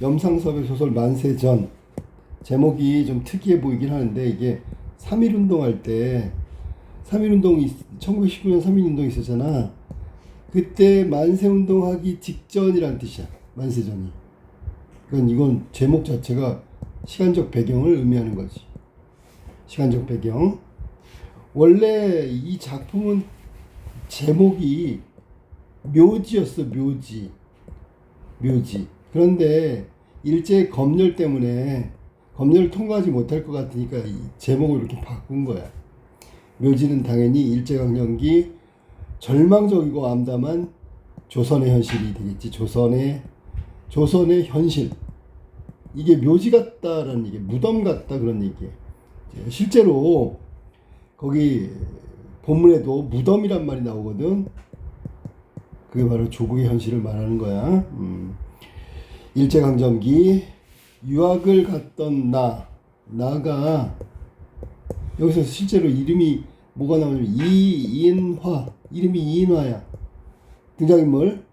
염상섭의 소설 만세전. 제목이 좀 특이해 보이긴 하는데, 이게 3.1운동 할 때, 3.1운동이 1919년 3.1운동이 있었잖아. 그때 만세운동 하기 직전이란 뜻이야, 만세전이. 그러니까 이건 제목 자체가 시간적 배경을 의미하는 거지. 시간적 배경. 원래 이 작품은 제목이 묘지였어, 묘지. 묘지. 그런데 일제 검열 때문에 검열을 통과하지 못할 것 같으니까 이 제목을 이렇게 바꾼 거야. 묘지는 당연히 일제강점기 절망적이고 암담한 조선의 현실이 되겠지. 조선의 현실. 이게 묘지 같다라는 얘기, 무덤 같다 그런 얘기예요. 실제로 거기 본문에도 무덤이란 말이 나오거든. 그게 바로 조국의 현실을 말하는 거야. 일제강점기 유학을 갔던 나가 여기서 실제로 이름이 뭐가 나오냐면 이인화, 이름이 이인화야. 등장인물.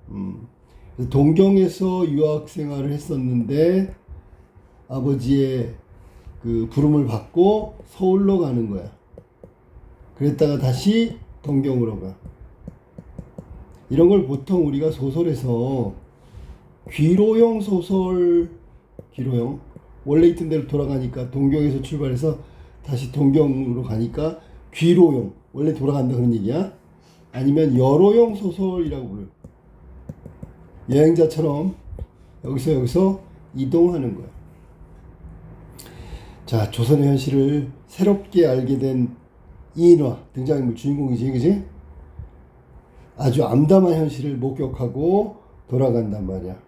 동경에서 유학 생활을 했었는데 아버지의 그 부름을 받고 서울로 가는 거야. 그랬다가 다시 동경으로 가. 이런 걸 보통 우리가 소설에서 귀로용 소설, 귀로용, 원래 있던 데로 돌아가니까 동경에서 출발해서 다시 동경으로 가니까 귀로용, 원래 돌아간다 그런 얘기야. 아니면 여로용 소설이라고 불러요. 여행자처럼 여기서 이동하는 거야. 자, 조선의 현실을 새롭게 알게 된 이인화, 등장인물 주인공이지, 그지? 아주 암담한 현실을 목격하고 돌아간단 말이야.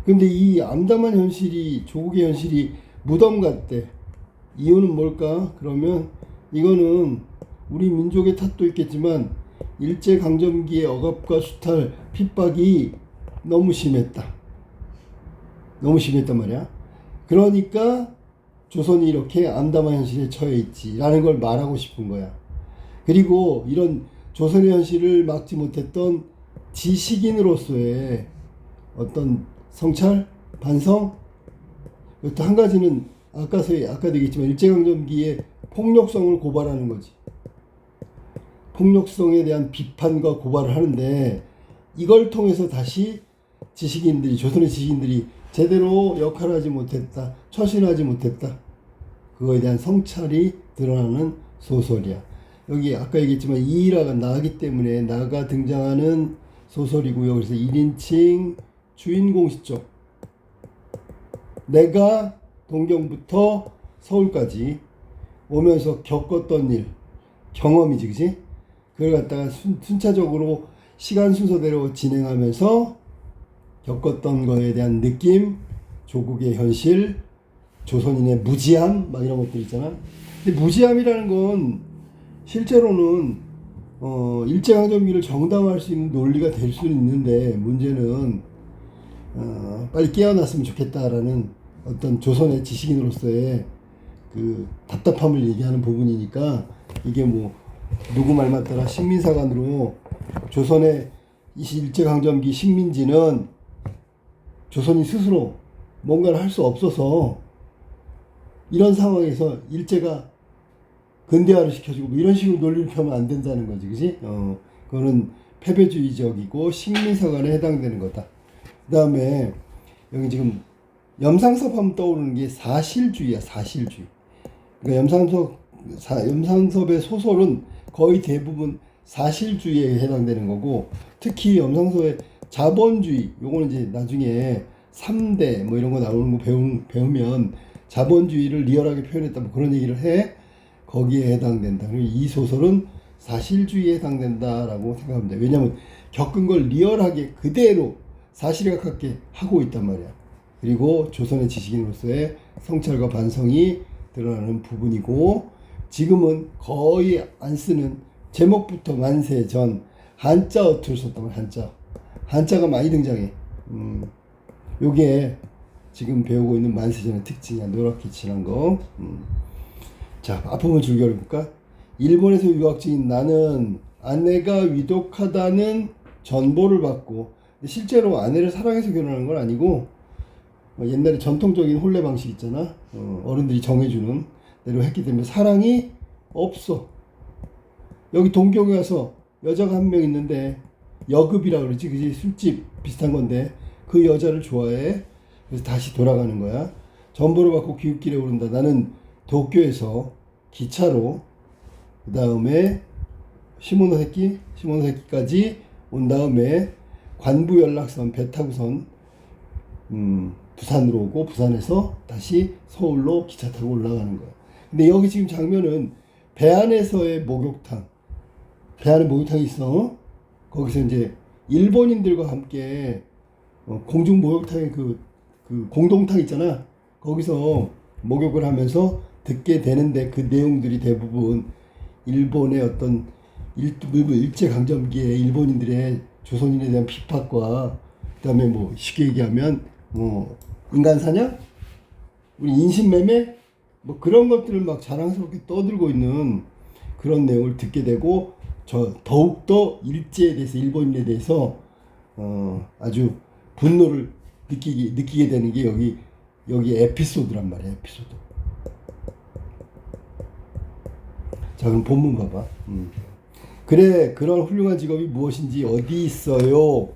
근데 이 암담한 현실이, 조국의 현실이 무덤 같대. 이유는 뭘까? 그러면 이거는 우리 민족의 탓도 있겠지만 일제강점기의 억압과 수탈, 핍박이 너무 심했다. 너무 심했단 말이야. 그러니까 조선이 이렇게 암담한 현실에 처해 있지라는 걸 말하고 싶은 거야. 그리고 이런 조선의 현실을 막지 못했던 지식인으로서의 어떤 성찰, 반성. 또 한 가지는 아까도 얘기했지만 일제강점기의 폭력성을 고발하는 거지. 폭력성에 대한 비판과 고발을 하는데 이걸 통해서 다시 지식인들이, 조선의 지식인들이 제대로 역할을 하지 못했다, 처신하지 못했다, 그거에 대한 성찰이 드러나는 소설이야. 여기 아까 얘기했지만 이일화가 나기 때문에 나가 등장하는 소설이고요. 그래서 1인칭 주인공 시점. 내가 동경부터 서울까지 오면서 겪었던 일, 경험이지, 그지? 그걸 갖다가 순차적으로 시간 순서대로 진행하면서 겪었던 거에 대한 느낌, 조국의 현실, 조선인의 무지함, 막 이런 것들 있잖아. 근데 무지함이라는 건 실제로는 일제강점기를 정당화할 수 있는 논리가 될 수는 있는데, 문제는 빨리 깨어났으면 좋겠다라는 어떤 조선의 지식인으로서의 그 답답함을 얘기하는 부분이니까, 이게 뭐 누구 말 맞더라 식민사관으로 조선의 일제강점기 식민지는 조선이 스스로 뭔가를 할 수 없어서 이런 상황에서 일제가 근대화를 시켜주고 뭐 이런 식으로 논리를 펴면 안 된다는 거지, 그지? 그거는 패배주의적이고 식민사관에 해당되는 거다. 그 다음에 여기 지금 염상섭 하면 떠오르는 게 사실주의야, 사실주의. 그러니까 염상섭의 소설은 거의 대부분 사실주의에 해당되는 거고, 특히 염상섭의 자본주의, 요거는 이제 나중에 3대 뭐 이런 거 나오는 거 배우면 자본주의를 리얼하게 표현했다 뭐 그런 얘기를 해. 거기에 해당된다. 이 소설은 사실주의에 해당된다라고 생각하면 돼. 왜냐하면 겪은 걸 리얼하게 그대로 사실에 가깝게 하고 있단 말이야. 그리고 조선의 지식인으로서의 성찰과 반성이 드러나는 부분이고, 지금은 거의 안 쓰는, 제목부터 만세전, 한자 어투를 썼단 말이야. 한자가 많이 등장해. 요게 지금 배우고 있는 만세전의 특징이야. 노랗게 칠한 거. 자, 앞부분 줄기를 볼까? 일본에서 유학 중인 나는 아내가 위독하다는 전보를 받고, 실제로 아내를 사랑해서 결혼한 건 아니고 옛날에 전통적인 혼례 방식 있잖아. 어른들이 정해주는 대로 했기 때문에 사랑이 없어. 여기 동경에 와서 여자가 한 명 있는데 여급이라 그러지, 그지? 술집 비슷한 건데 그 여자를 좋아해. 그래서 다시 돌아가는 거야. 전보를 받고 귀국길에 오른다. 나는 도쿄에서 기차로 그 다음에 시모노세키까지 온 다음에 관부 연락선 배 타고선 부산으로 오고 부산에서 다시 서울로 기차 타고 올라가는 거야. 근데 여기 지금 장면은 배 안에서의 목욕탕. 배 안에 목욕탕이 있어. 거기서 이제 일본인들과 함께 공중 목욕탕의 그 공동탕 있잖아. 거기서 목욕을 하면서 듣게 되는데 그 내용들이 대부분 일본의 어떤 일제강점기에 일본인들의 조선인에 대한 비판과 그다음에 뭐 쉽게 얘기하면 뭐 인간 사냥, 우리 인신매매 뭐 그런 것들을 막 자랑스럽게 떠들고 있는 그런 내용을 듣게 되고 더욱더 일제에 대해서 일본인에 대해서 아주 분노를 느끼게 되는 게 여기 에피소드란 말이야. 에피소드. 자, 그럼 본문 봐봐. 그래, 그런 훌륭한 직업이 무엇인지 어디 있어요?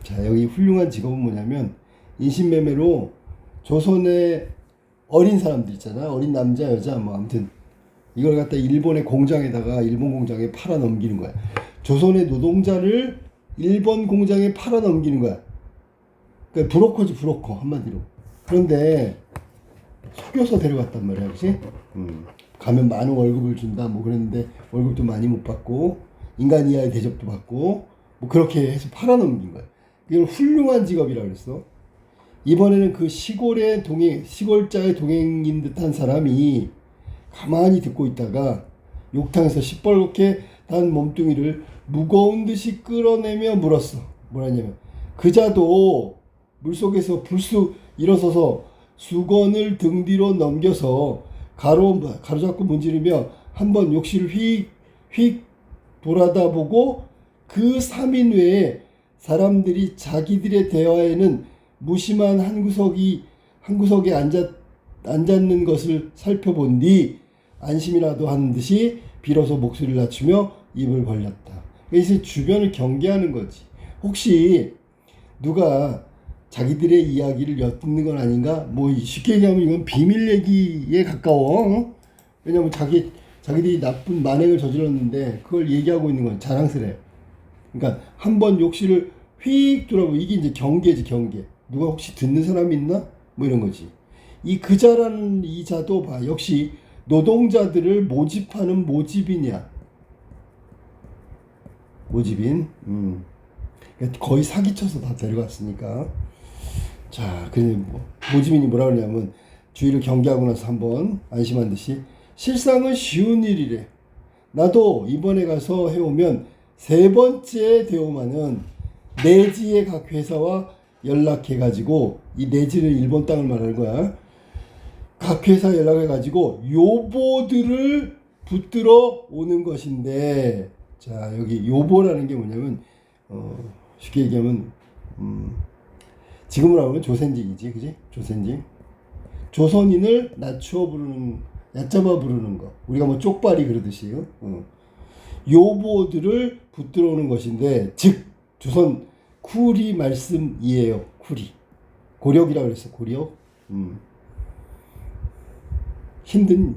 자, 여기 훌륭한 직업은 뭐냐면 인신매매로 조선의 어린 사람들 있잖아. 어린 남자, 여자 뭐 아무튼 이걸 갖다 일본의 공장에다가 일본 공장에 팔아 넘기는 거야. 조선의 노동자를 일본 공장에 팔아 넘기는 거야. 그러니까 브로커지, 브로커 한마디로. 그런데 속여서 데려갔단 말이야, 그렇지? 가면 많은 월급을 준다, 뭐 그랬는데 월급도 많이 못 받고 인간 이하의 대접도 받고 뭐 그렇게 해서 팔아 넘긴 거야. 이걸 훌륭한 직업이라 그랬어. 이번에는 그 시골자의 동행인 듯한 사람이 가만히 듣고 있다가 욕탕에서 시뻘겋게 단 몸뚱이를 무거운 듯이 끌어내며 물었어. 뭐라냐면 그자도 물속에서 불쑥 일어서서 수건을 등 뒤로 넘겨서 가로잡고 문지르며 한번 욕실을 휙 돌아다보고 그 3인 외에 사람들이 자기들의 대화에는 무심한 한 구석에 앉았는 것을 살펴본 뒤 안심이라도 하는 듯이 비로소 목소리를 낮추며 입을 벌렸다. 그래서 주변을 경계하는 거지. 혹시 누가 자기들의 이야기를 엿듣는 건 아닌가? 뭐 쉽게 얘기하면 이건 비밀 얘기에 가까워. 왜냐면 자기들이 나쁜 만행을 저질렀는데 그걸 얘기하고 있는 건 자랑스레. 그러니까 한번 욕실을 휙 돌아보고 이게 이제 경계지, 경계. 누가 혹시 듣는 사람이 있나? 뭐 이런 거지. 이 그자라는 이 자도 봐. 역시 노동자들을 모집하는 모집인이야. 모집인. 그러니까 거의 사기쳐서 다 데려갔으니까. 자, 그래 뭐 모집인이 뭐라 그러냐면 주의를 경계하고 나서 한번 안심한 듯이 실상은 쉬운 일이래. 나도 이번에 가서 해오면 3번째 되오마는 내지의 각 회사와 연락해가지고, 이 내지는 일본 땅을 말하는 거야. 각 회사 연락해가지고 요보들을 붙들어 오는 것인데, 자, 여기 요보라는 게 뭐냐면 쉽게 얘기하면 지금으로 하면 조센직이지, 그지? 조센직. 조선인을 낮추어 부르는, 얕잡아 부르는 거. 우리가 뭐 쪽발이 그러듯이요. 요보들을 붙들어 오는 것인데, 즉 조선 쿠리 말씀이에요. 쿠리. 고력이라고 그랬어. 고력. 힘든,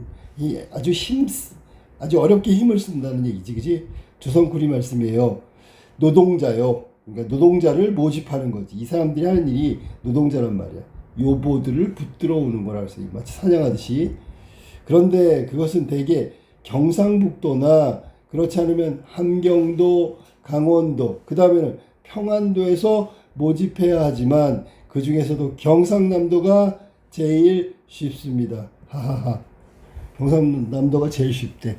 아주 어렵게 힘을 쓴다는 얘기지, 그지? 조선 쿠리 말씀이에요. 노동자요. 그러니까 노동자를 모집하는 거지. 이 사람들이 하는 일이 노동자란 말이야. 요보들을 붙들어 오는 거라 그랬어요. 마치 사냥하듯이. 그런데 그것은 대개 경상북도나 그렇지 않으면 함경도, 강원도, 그 다음에는 평안도에서 모집해야 하지만 그 중에서도 경상남도가 제일 쉽습니다. 하하하. 경상남도가 제일 쉽대.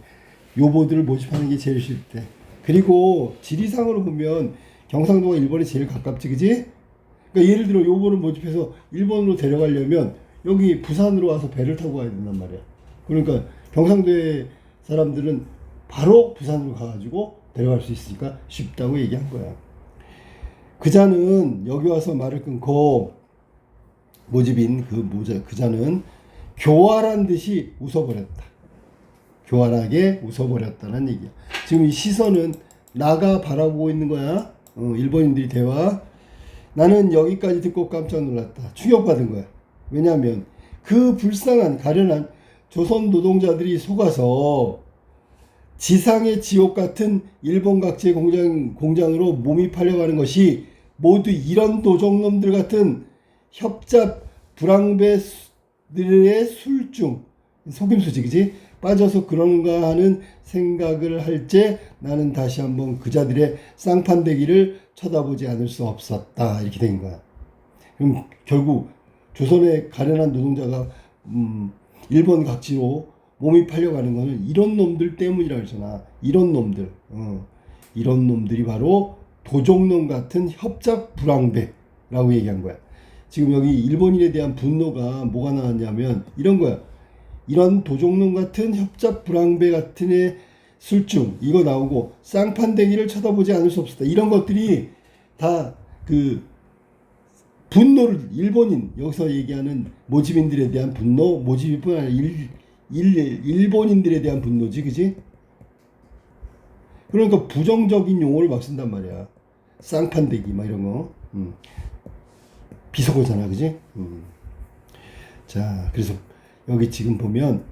요보들을 모집하는 게 제일 쉽대. 그리고 지리상으로 보면 경상도가 일본에 제일 가깝지, 그지? 그러니까 예를 들어 요보를 모집해서 일본으로 데려가려면 여기 부산으로 와서 배를 타고 가야 된단 말이야. 그러니까 경상도의 사람들은 바로 부산으로 가가지고 데려갈 수 있으니까 쉽다고 얘기한 거야. 그자는 여기 와서 말을 끊고 모집인 그자는 교활한 듯이 웃어버렸다. 교활하게 웃어버렸다는 얘기야. 지금 이 시선은 나가 바라보고 있는 거야. 일본인들이 대화. 나는 여기까지 듣고 깜짝 놀랐다. 충격받은 거야. 왜냐하면 그 불쌍한 가련한 조선 노동자들이 속아서 지상의 지옥 같은 일본 각지의 공장으로 몸이 팔려가는 것이 모두 이런 도적놈들 같은 협잡 불황배들의 술중 속임수지, 그지? 빠져서 그런가 하는 생각을 할 때 나는 다시 한번 그자들의 쌍판대기를 쳐다보지 않을 수 없었다. 이렇게 된 거야. 그럼 결국 조선의 가련한 노동자가 일본 각지로 몸이 팔려가는 거는 이런 놈들 때문이라고 했잖아. 이런 놈들. 이런 놈들이 바로 도적놈 같은 협잡 불황배라고 얘기한 거야. 지금 여기 일본인에 대한 분노가 뭐가 나왔냐면 이런 거야. 이런 도적놈 같은 협잡 불황배 같은 애 술중 이거 나오고 쌍판대기를 쳐다보지 않을 수 없었다. 이런 것들이 다 그 분노를 일본인 여기서 얘기하는 모집인들에 대한 분노, 모집뿐 아니라 일본인들에 대한 분노지, 그지? 그러니까 부정적인 용어를 막 쓴단 말이야. 쌍판대기 막 이런 거. 비속어잖아, 그지? 자, 그래서 여기 지금 보면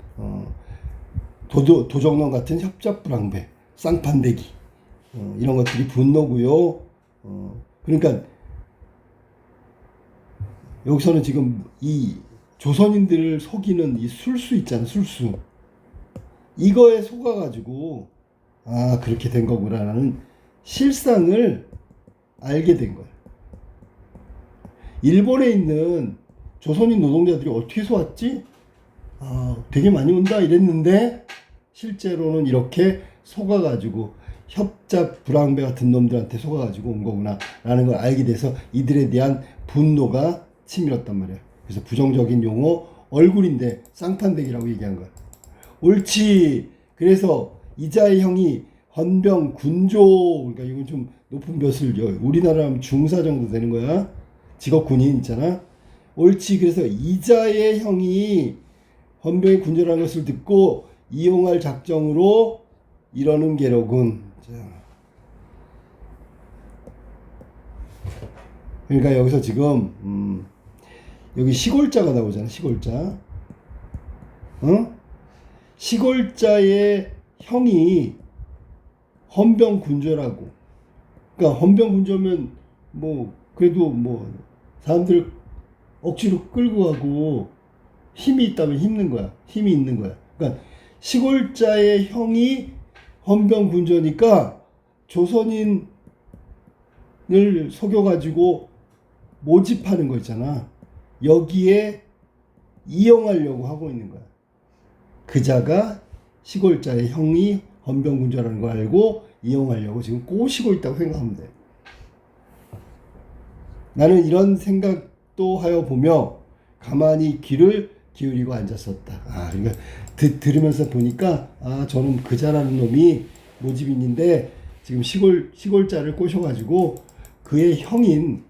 도적놈 같은 협잡불황배, 쌍판대기 이런 것들이 분노고요. 그러니까 여기서는 지금 이 조선인들을 속이는 이 술수 있잖아, 술수. 이거에 속아가지고 아 그렇게 된 거구나라는 실상을 알게 된 거야. 일본에 있는 조선인 노동자들이 어떻게 속았지? 아 되게 많이 온다 이랬는데 실제로는 이렇게 속아가지고 협잡 불황배 같은 놈들한테 속아가지고 온 거구나 라는 걸 알게 돼서 이들에 대한 분노가 치밀었단 말이야. 그래서 부정적인 용어 얼굴인데 쌍판대기라고 얘기한 거야. 옳지. 그래서 이자의 형이 헌병 군조, 그러니까 이건 좀 높은 벼슬, 우리나라 하면 중사 정도 되는 거야. 직업 군인 있잖아. 옳지. 그래서 이자의 형이 헌병의 군조라는 것을 듣고 이용할 작정으로 이러는 게로군. 그러니까 여기서 지금 여기 시골자가 나오잖아. 시골자. 시골자의 형이 헌병군조라고. 그러니까 헌병군조면 뭐 그래도 뭐 사람들 억지로 끌고 가고 힘이 있다면 힘는 거야. 힘이 있는 거야. 그러니까 시골자의 형이 헌병군조니까 조선인을 속여가지고 모집하는 거 있잖아. 여기에 이용하려고 하고 있는 거야. 그자가 시골자의 형이 헌병군조라는 걸 알고 이용하려고 지금 꼬시고 있다고 생각하면 돼. 나는 이런 생각도 하여 보며 가만히 귀를 기울이고 앉았었다. 아, 그러니까 들으면서 보니까 아, 저는 그자라는 놈이 모집인인데 지금 시골자를 꼬셔가지고 그의 형인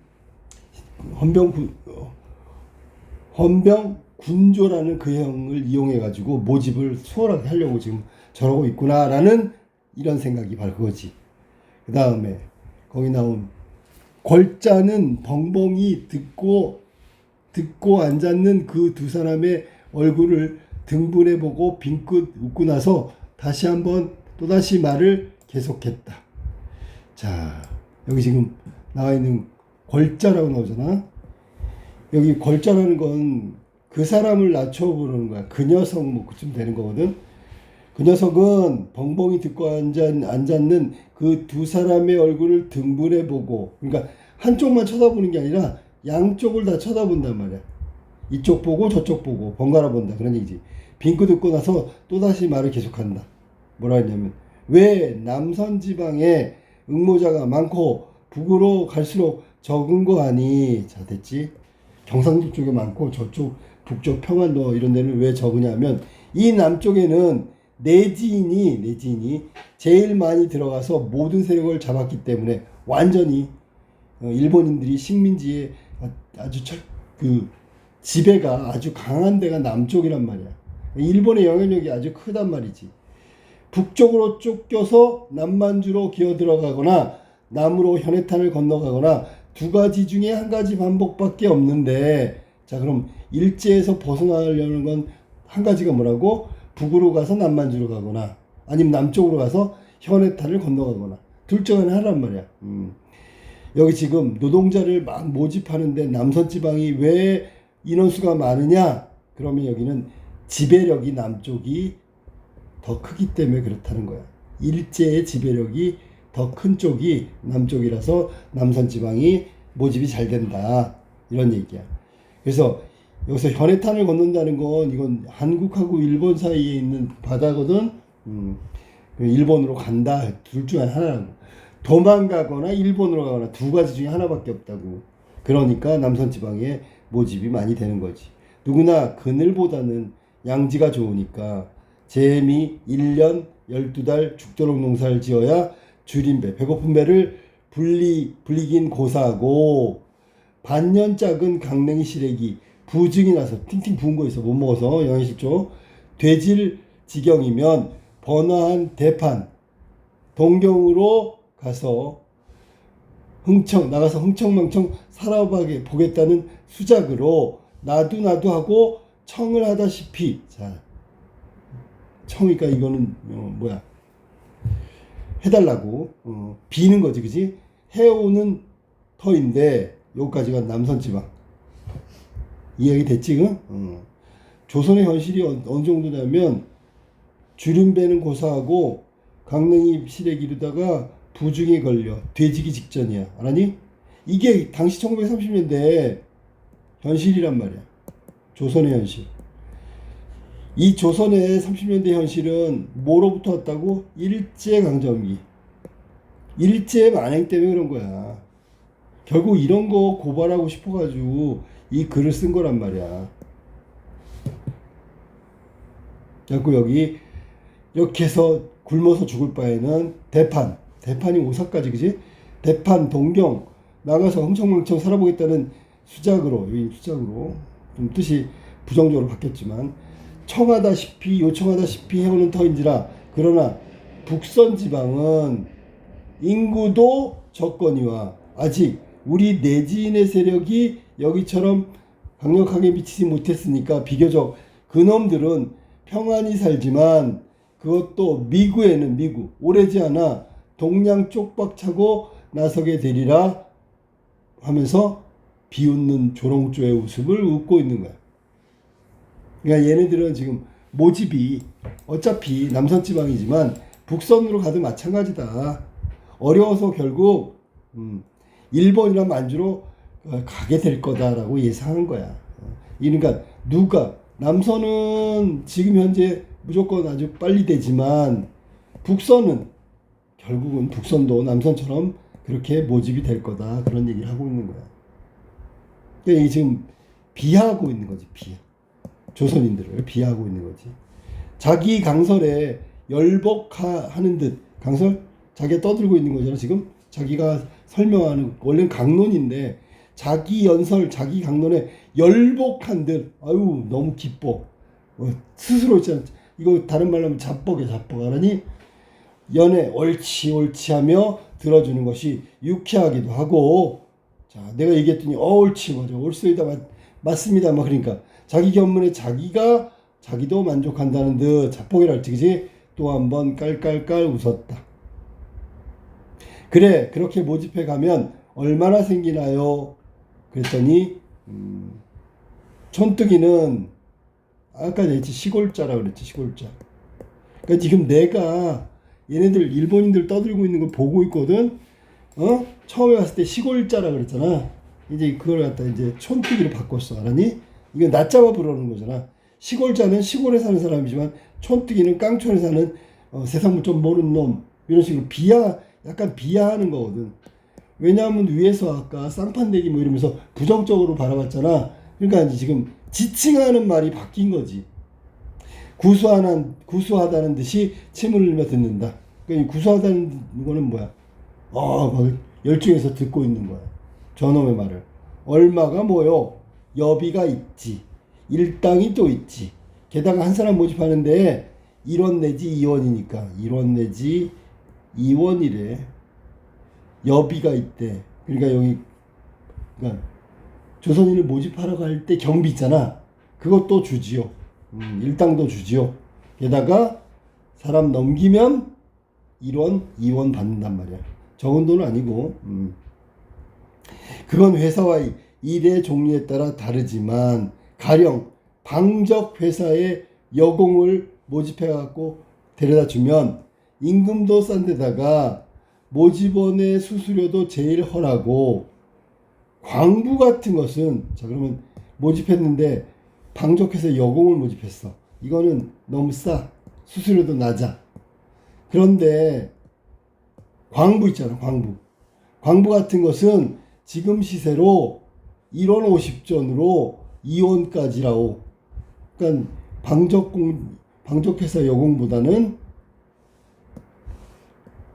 헌병군조라는 그 형을 이용해가지고 모집을 수월하게 하려고 지금 저러고 있구나라는 이런 생각이 바로 그거지. 그 다음에 거기 나온 골자는 벙벙이 듣고 앉았는 그 두 사람의 얼굴을 등분해보고 빙긋 웃고 나서 다시 한번 또다시 말을 계속했다. 자, 여기 지금 나와 있는 골자라고 나오잖아. 여기 골자라는 건 그 사람을 낮춰보는 거야. 그 녀석 뭐 그쯤 되는 거거든. 그 녀석은 벙벙이 듣고 앉았는 그 두 사람의 얼굴을 등분해보고, 그러니까 한쪽만 쳐다보는 게 아니라 양쪽을 다 쳐다본단 말이야. 이쪽 보고 저쪽 보고 번갈아 본다 그런 얘기지. 빙긋 듣고 나서 또다시 말을 계속한다. 뭐라 했냐면 왜 남선지방에 응모자가 많고 북으로 갈수록 적은 거 아니. 자 됐지. 경상도 쪽에 많고 저쪽 북쪽 평안도 이런 데는 왜 적으냐면 이 남쪽에는 내지인이 제일 많이 들어가서 모든 세력을 잡았기 때문에 완전히 일본인들이 식민지에 아주 지배가 아주 강한 데가 남쪽이란 말이야. 일본의 영향력이 아주 크단 말이지. 북쪽으로 쫓겨서 남만주로 기어 들어가거나 남으로 현해탄을 건너가거나 두 가지 중에 한 가지 방법밖에 없는데, 자 그럼 일제에서 벗어나려는 건 한 가지가 뭐라고? 북으로 가서 남만주로 가거나 아니면 남쪽으로 가서 현해탄을 건너가거나 둘 중 하나란 말이야. 여기 지금 노동자를 막 모집하는데 남선지방이 왜 인원수가 많으냐? 그러면 여기는 지배력이 남쪽이 더 크기 때문에 그렇다는 거야. 일제의 지배력이 더 큰 쪽이 남쪽이라서 남선지방이 모집이 잘 된다, 이런 얘기야. 그래서 여기서 현해탄을 건넌다는 건 이건 한국하고 일본 사이에 있는 바다거든. 일본으로 간다, 둘 중에 하나라고. 도망가거나 일본으로 가거나 두 가지 중에 하나밖에 없다고. 그러니까 남선지방에 모집이 많이 되는 거지. 누구나 그늘보다는 양지가 좋으니까 재미 1년 12달 죽도록 농사를 지어야 줄인 배, 배고픈 배를 불리긴 고사하고 반년 작은 강냉이 시래기 부증이 나서 팅팅 부은 거 있어 못 먹어서 영양실조 돼질 지경이면 번화한 대판 동경으로 가서 나가서 흥청망청 살아보게 보겠다는 수작으로 나도 하고 청을 하다시피. 자, 청이니까 이거는 뭐야, 해달라고 비는 거지, 그지? 해오는 터인데 여기까지가 남선지방. 이해가 됐지? 조선의 현실이 어느 정도냐면 주륜배는 고사하고 강냉이 시래기르다가 부중에 걸려 돼지기 직전이야. 알았니? 이게 당시 1930년대 현실이란 말이야. 조선의 현실. 이 조선의 30년대 현실은 뭐로부터 왔다고? 일제강점기. 일제 만행 때문에 그런 거야. 결국 이런 거 고발하고 싶어가지고 이 글을 쓴 거란 말이야. 자꾸 여기 이렇게 해서 굶어서 죽을 바에는 대판이 오사까지, 그지? 대판 동경 나가서 흥청망청 살아보겠다는 수작으로 좀 뜻이 부정적으로 바뀌었지만 요청하다시피 해오는 터인지라. 그러나 북선 지방은 인구도 적거니와 아직 우리 내지인의 세력이 여기처럼 강력하게 미치지 못했으니까 비교적 그놈들은 평안히 살지만 그것도 미구 오래지 않아 동양 쪽박차고 나서게 되리라 하면서 비웃는 조롱조의 웃음을 웃고 있는 거야. 그러니까 얘네들은 지금 모집이 어차피 남선지방이지만 북선으로 가도 마찬가지다. 어려워서 결국 일본이나 만주로 가게 될 거다라고 예상한 거야. 그러니까 남선은 지금 현재 무조건 아주 빨리 되지만 북선은 결국은 북선도 남선처럼 그렇게 모집이 될 거다, 그런 얘기를 하고 있는 거야. 그러니까 이게 지금 비하하고 있는 거지. 조선인들을 비하하고 있는 거지. 자기 강설에 열복하는 듯, 강설? 자기가 떠들고 있는 거잖아. 지금 자기가 설명하는, 원래는 강론인데 자기 연설, 자기 강론에 열복한 듯, 아유 너무 기뻐. 스스로 있잖아. 이거 다른 말로 하면 자뻑이야, 자뻑. 알았니? 연애 옳지 하며 들어주는 것이 유쾌하기도 하고. 자, 내가 얘기했더니 옳지, 맞아, 옳소이다, 맞습니다, 막. 그러니까 자기 견문에 자기도 만족한다는 듯 자뻑이랄지, 그지? 또 한번 깔깔깔 웃었다. 그래, 그렇게 모집해 가면 얼마나 생기나요? 그랬더니 촌뜨기는 아까 얘기했지, 시골자라 그랬지, 시골자. 그러니까 지금 내가 얘네들 일본인들 떠들고 있는 걸 보고 있거든. 처음에 왔을 때 시골자라 그랬잖아. 이제 그걸 갖다 이제 촌뜨기로 바꿨어. 알았니? 이거 낮잡아 부르는 거잖아. 시골자는 시골에 사는 사람이지만 촌뜨기는 깡촌에 사는 세상을 좀 모르는 놈, 이런 식으로 약간 비하하는 거거든. 왜냐하면 위에서 아까 쌍판대기 뭐 이러면서 부정적으로 바라봤잖아. 그러니까 이제 지금 지칭하는 말이 바뀐 거지. 구수하다는 듯이 침을 흘리며 듣는다. 그러니까 구수하다는 거는 뭐야? 막 열중해서 듣고 있는 거야. 저놈의 말을. 얼마가 뭐요? 여비가 있지. 일당이 또 있지. 게다가 한 사람 모집하는데 1원 내지 2원이니까 1원 내지 2원이래. 여비가 있대. 그러니까 여기 그러니까 조선인을 모집하러 갈 때 경비 있잖아. 그것도 주지요. 일당도 주지요. 게다가 사람 넘기면 1원, 2원 받는단 말이야. 적은 돈은 아니고. 그건 회사와 일의 종류에 따라 다르지만 가령 방적 회사에 여공을 모집해 갖고 데려다 주면 임금도 싼 데다가 모집원의 수수료도 제일 헐하고 광부 같은 것은 자 그러면 모집했는데 방적회사 여공을 모집했어. 이거는 너무 싸. 수수료도 낮아. 그런데 광부 있잖아. 광부 같은 것은 지금 시세로 1원 50전으로 2원까지라고. 그러니까 방적회사 여공보다는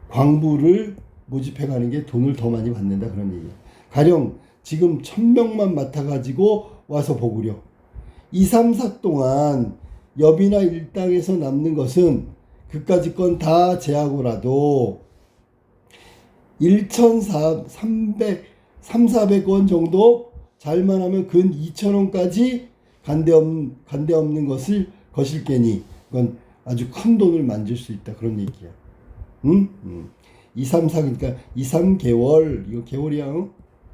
광부를 모집해 가는 게 돈을 더 많이 받는다 그런 얘기야. 가령 지금 1000명만 맡아가지고 와서 보구려. 2, 3, 4 동안 여비나 일당에서 남는 것은 그까짓 건 다 제하고라도 1,300원 정도 잘만 하면 근 2,000원까지 간데 없는 것을 거실 게니 그건 아주 큰 돈을 만질 수 있다 그런 얘기야. 응? 2, 3, 4 그러니까 2, 3개월 이거 개월이야.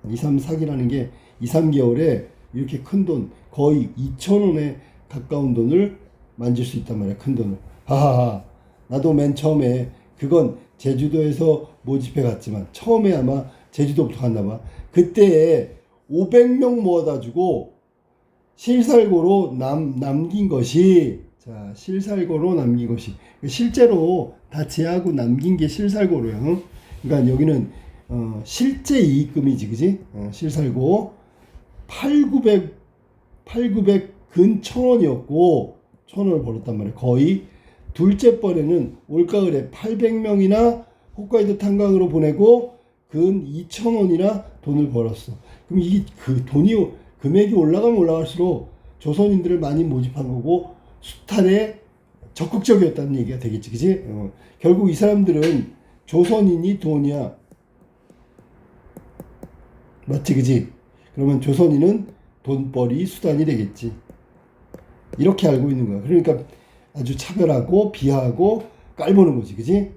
2, 3, 4기라는 게 2, 3개월에 이렇게 큰 돈 거의 2,000원에 가까운 돈을 만질 수 있단 말이야. 큰 돈을. 하하하. 나도 맨 처음에 그건 제주도에서 모집해 갔지만 처음에 아마 제주도부터 갔나 봐. 그때 500명 모아다 주고 실살고로 남긴 것이 자 실살고로 남긴 것이 실제로 다 제하고 남긴 게 실살고로요. 그러니까 여기는 실제 이익금이지 그지? 실살고 8,900 근 1,000원이었고 1,000원을 벌었단 말이야. 거의 둘째 번에는 올가을에 800명이나 홋카이도 탄광으로 보내고 근 2,000원이나 돈을 벌었어. 그럼 이게 그 돈이 금액이 올라가면 올라갈수록 조선인들을 많이 모집한 거고 수탈에 적극적이었다는 얘기가 되겠지, 그지? 결국 이 사람들은 조선인이 돈이야, 맞지, 그지? 그러면 조선인은 돈벌이 수단이 되겠지. 이렇게 알고 있는 거야. 그러니까 아주 차별하고 비하하고 깔보는 거지, 그지?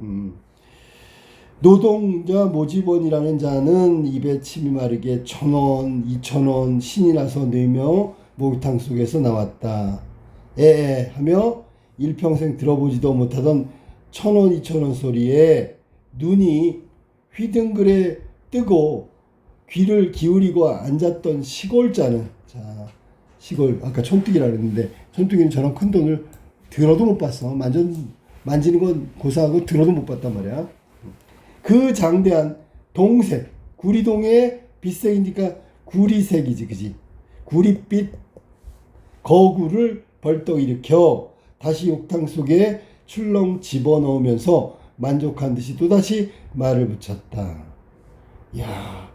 노동자 모집원이라는 자는 입에 침이 마르게 1,000원, 2,000원 신이 나서 내며 목욕탕 속에서 나왔다. 에에 하며 일평생 들어보지도 못하던 1,000원, 2,000원 소리에 눈이 휘둥그레 뜨고 귀를 기울이고 앉았던 시골자는 자 시골 아까 촌뜨기라 그랬는데 촌뜨기는 저런 큰 돈을 들어도 못 봤어. 만지는 건 고사하고 들어도 못 봤단 말이야. 그 장대한 동색 구리동의 빛색이니까 구리색이지 그지. 구릿빛 거구를 벌떡 일으켜 다시 욕탕 속에 출렁 집어넣으면서 만족한 듯이 또다시 말을 붙였다. 야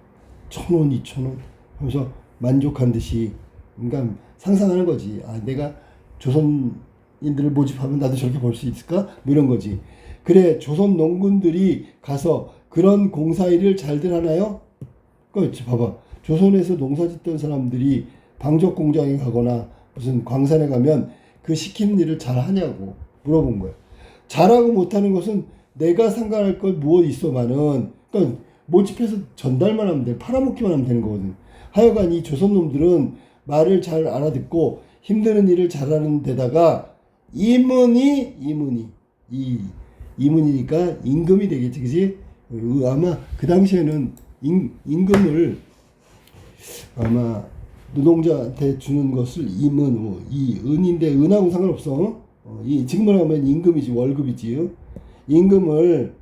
1,000원 2,000원 하면서 만족한 듯이 그러니까 상상하는 거지. 아 내가 조선인들을 모집하면 나도 저렇게 벌 수 있을까? 뭐 이런 거지. 그래 조선 농군들이 가서 그런 공사일을 잘들 하나요? 그렇지 봐봐. 조선에서 농사짓던 사람들이 방적 공장에 가거나 무슨 광산에 가면 그 시키는 일을 잘 하냐고 물어본 거야. 잘하고 못하는 것은 내가 상관할 것 무엇 있어만은 그러니까 모집해서 전달만 하면 돼. 팔아먹기만 하면 되는 거거든. 하여간 이 조선 놈들은 말을 잘 알아듣고 힘드는 일을 잘하는 데다가 이문이니까 임금이 되겠지, 그지? 아마 그 당시에는 임금을 아마 노동자한테 주는 것을 임은, 은인데 은하고 상관없어. 지금으로 하면 임금이지, 월급이지. 임금을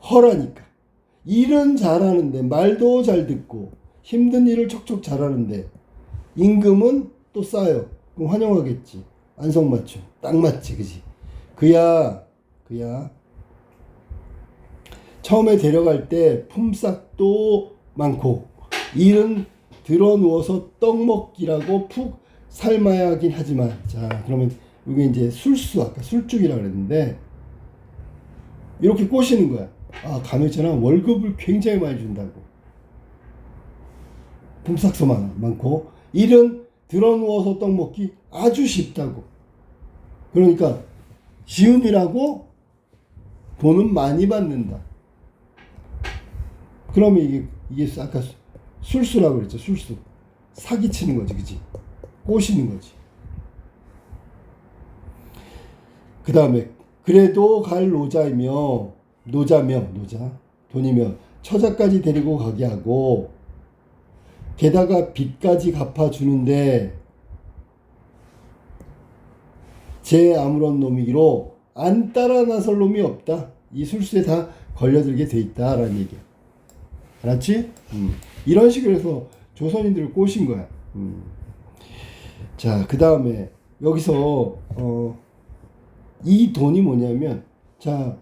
허라니까. 일은 잘하는데 말도 잘 듣고 힘든 일을 척척 잘하는데 임금은 또 싸요. 그럼 환영하겠지. 안성맞춤 딱 맞지, 그지? 그야 처음에 데려갈 때 품삯도 많고 일은 들어 누워서 떡 먹기라고 푹 삶아야 하긴 하지만, 자 그러면 이게 이제 술수, 아까 술죽이라고 그랬는데 이렇게 꼬시는 거야. 아 가면 있잖아, 월급을 굉장히 많이 준다고, 품삯도 많고, 일은 들어 누워서 떡 먹기 아주 쉽다고. 그러니까 쉬운 일하고 돈은 많이 받는다. 그러면 이게 아까 술수라고 그랬죠. 술수. 사기치는 거지, 그지? 꼬시는 거지. 그 다음에 그래도 갈 노자며 돈이며 처자까지 데리고 가게 하고, 게다가 빚까지 갚아주는데 제 아무런 놈이기로 안 따라 나설 놈이 없다. 이 술수에 다 걸려들게 돼 있다라는 얘기야. 알았지? 이런 식으로 해서 조선인들을 꼬신 거야. 자, 그 다음에 여기서 이 돈이 뭐냐면, 자,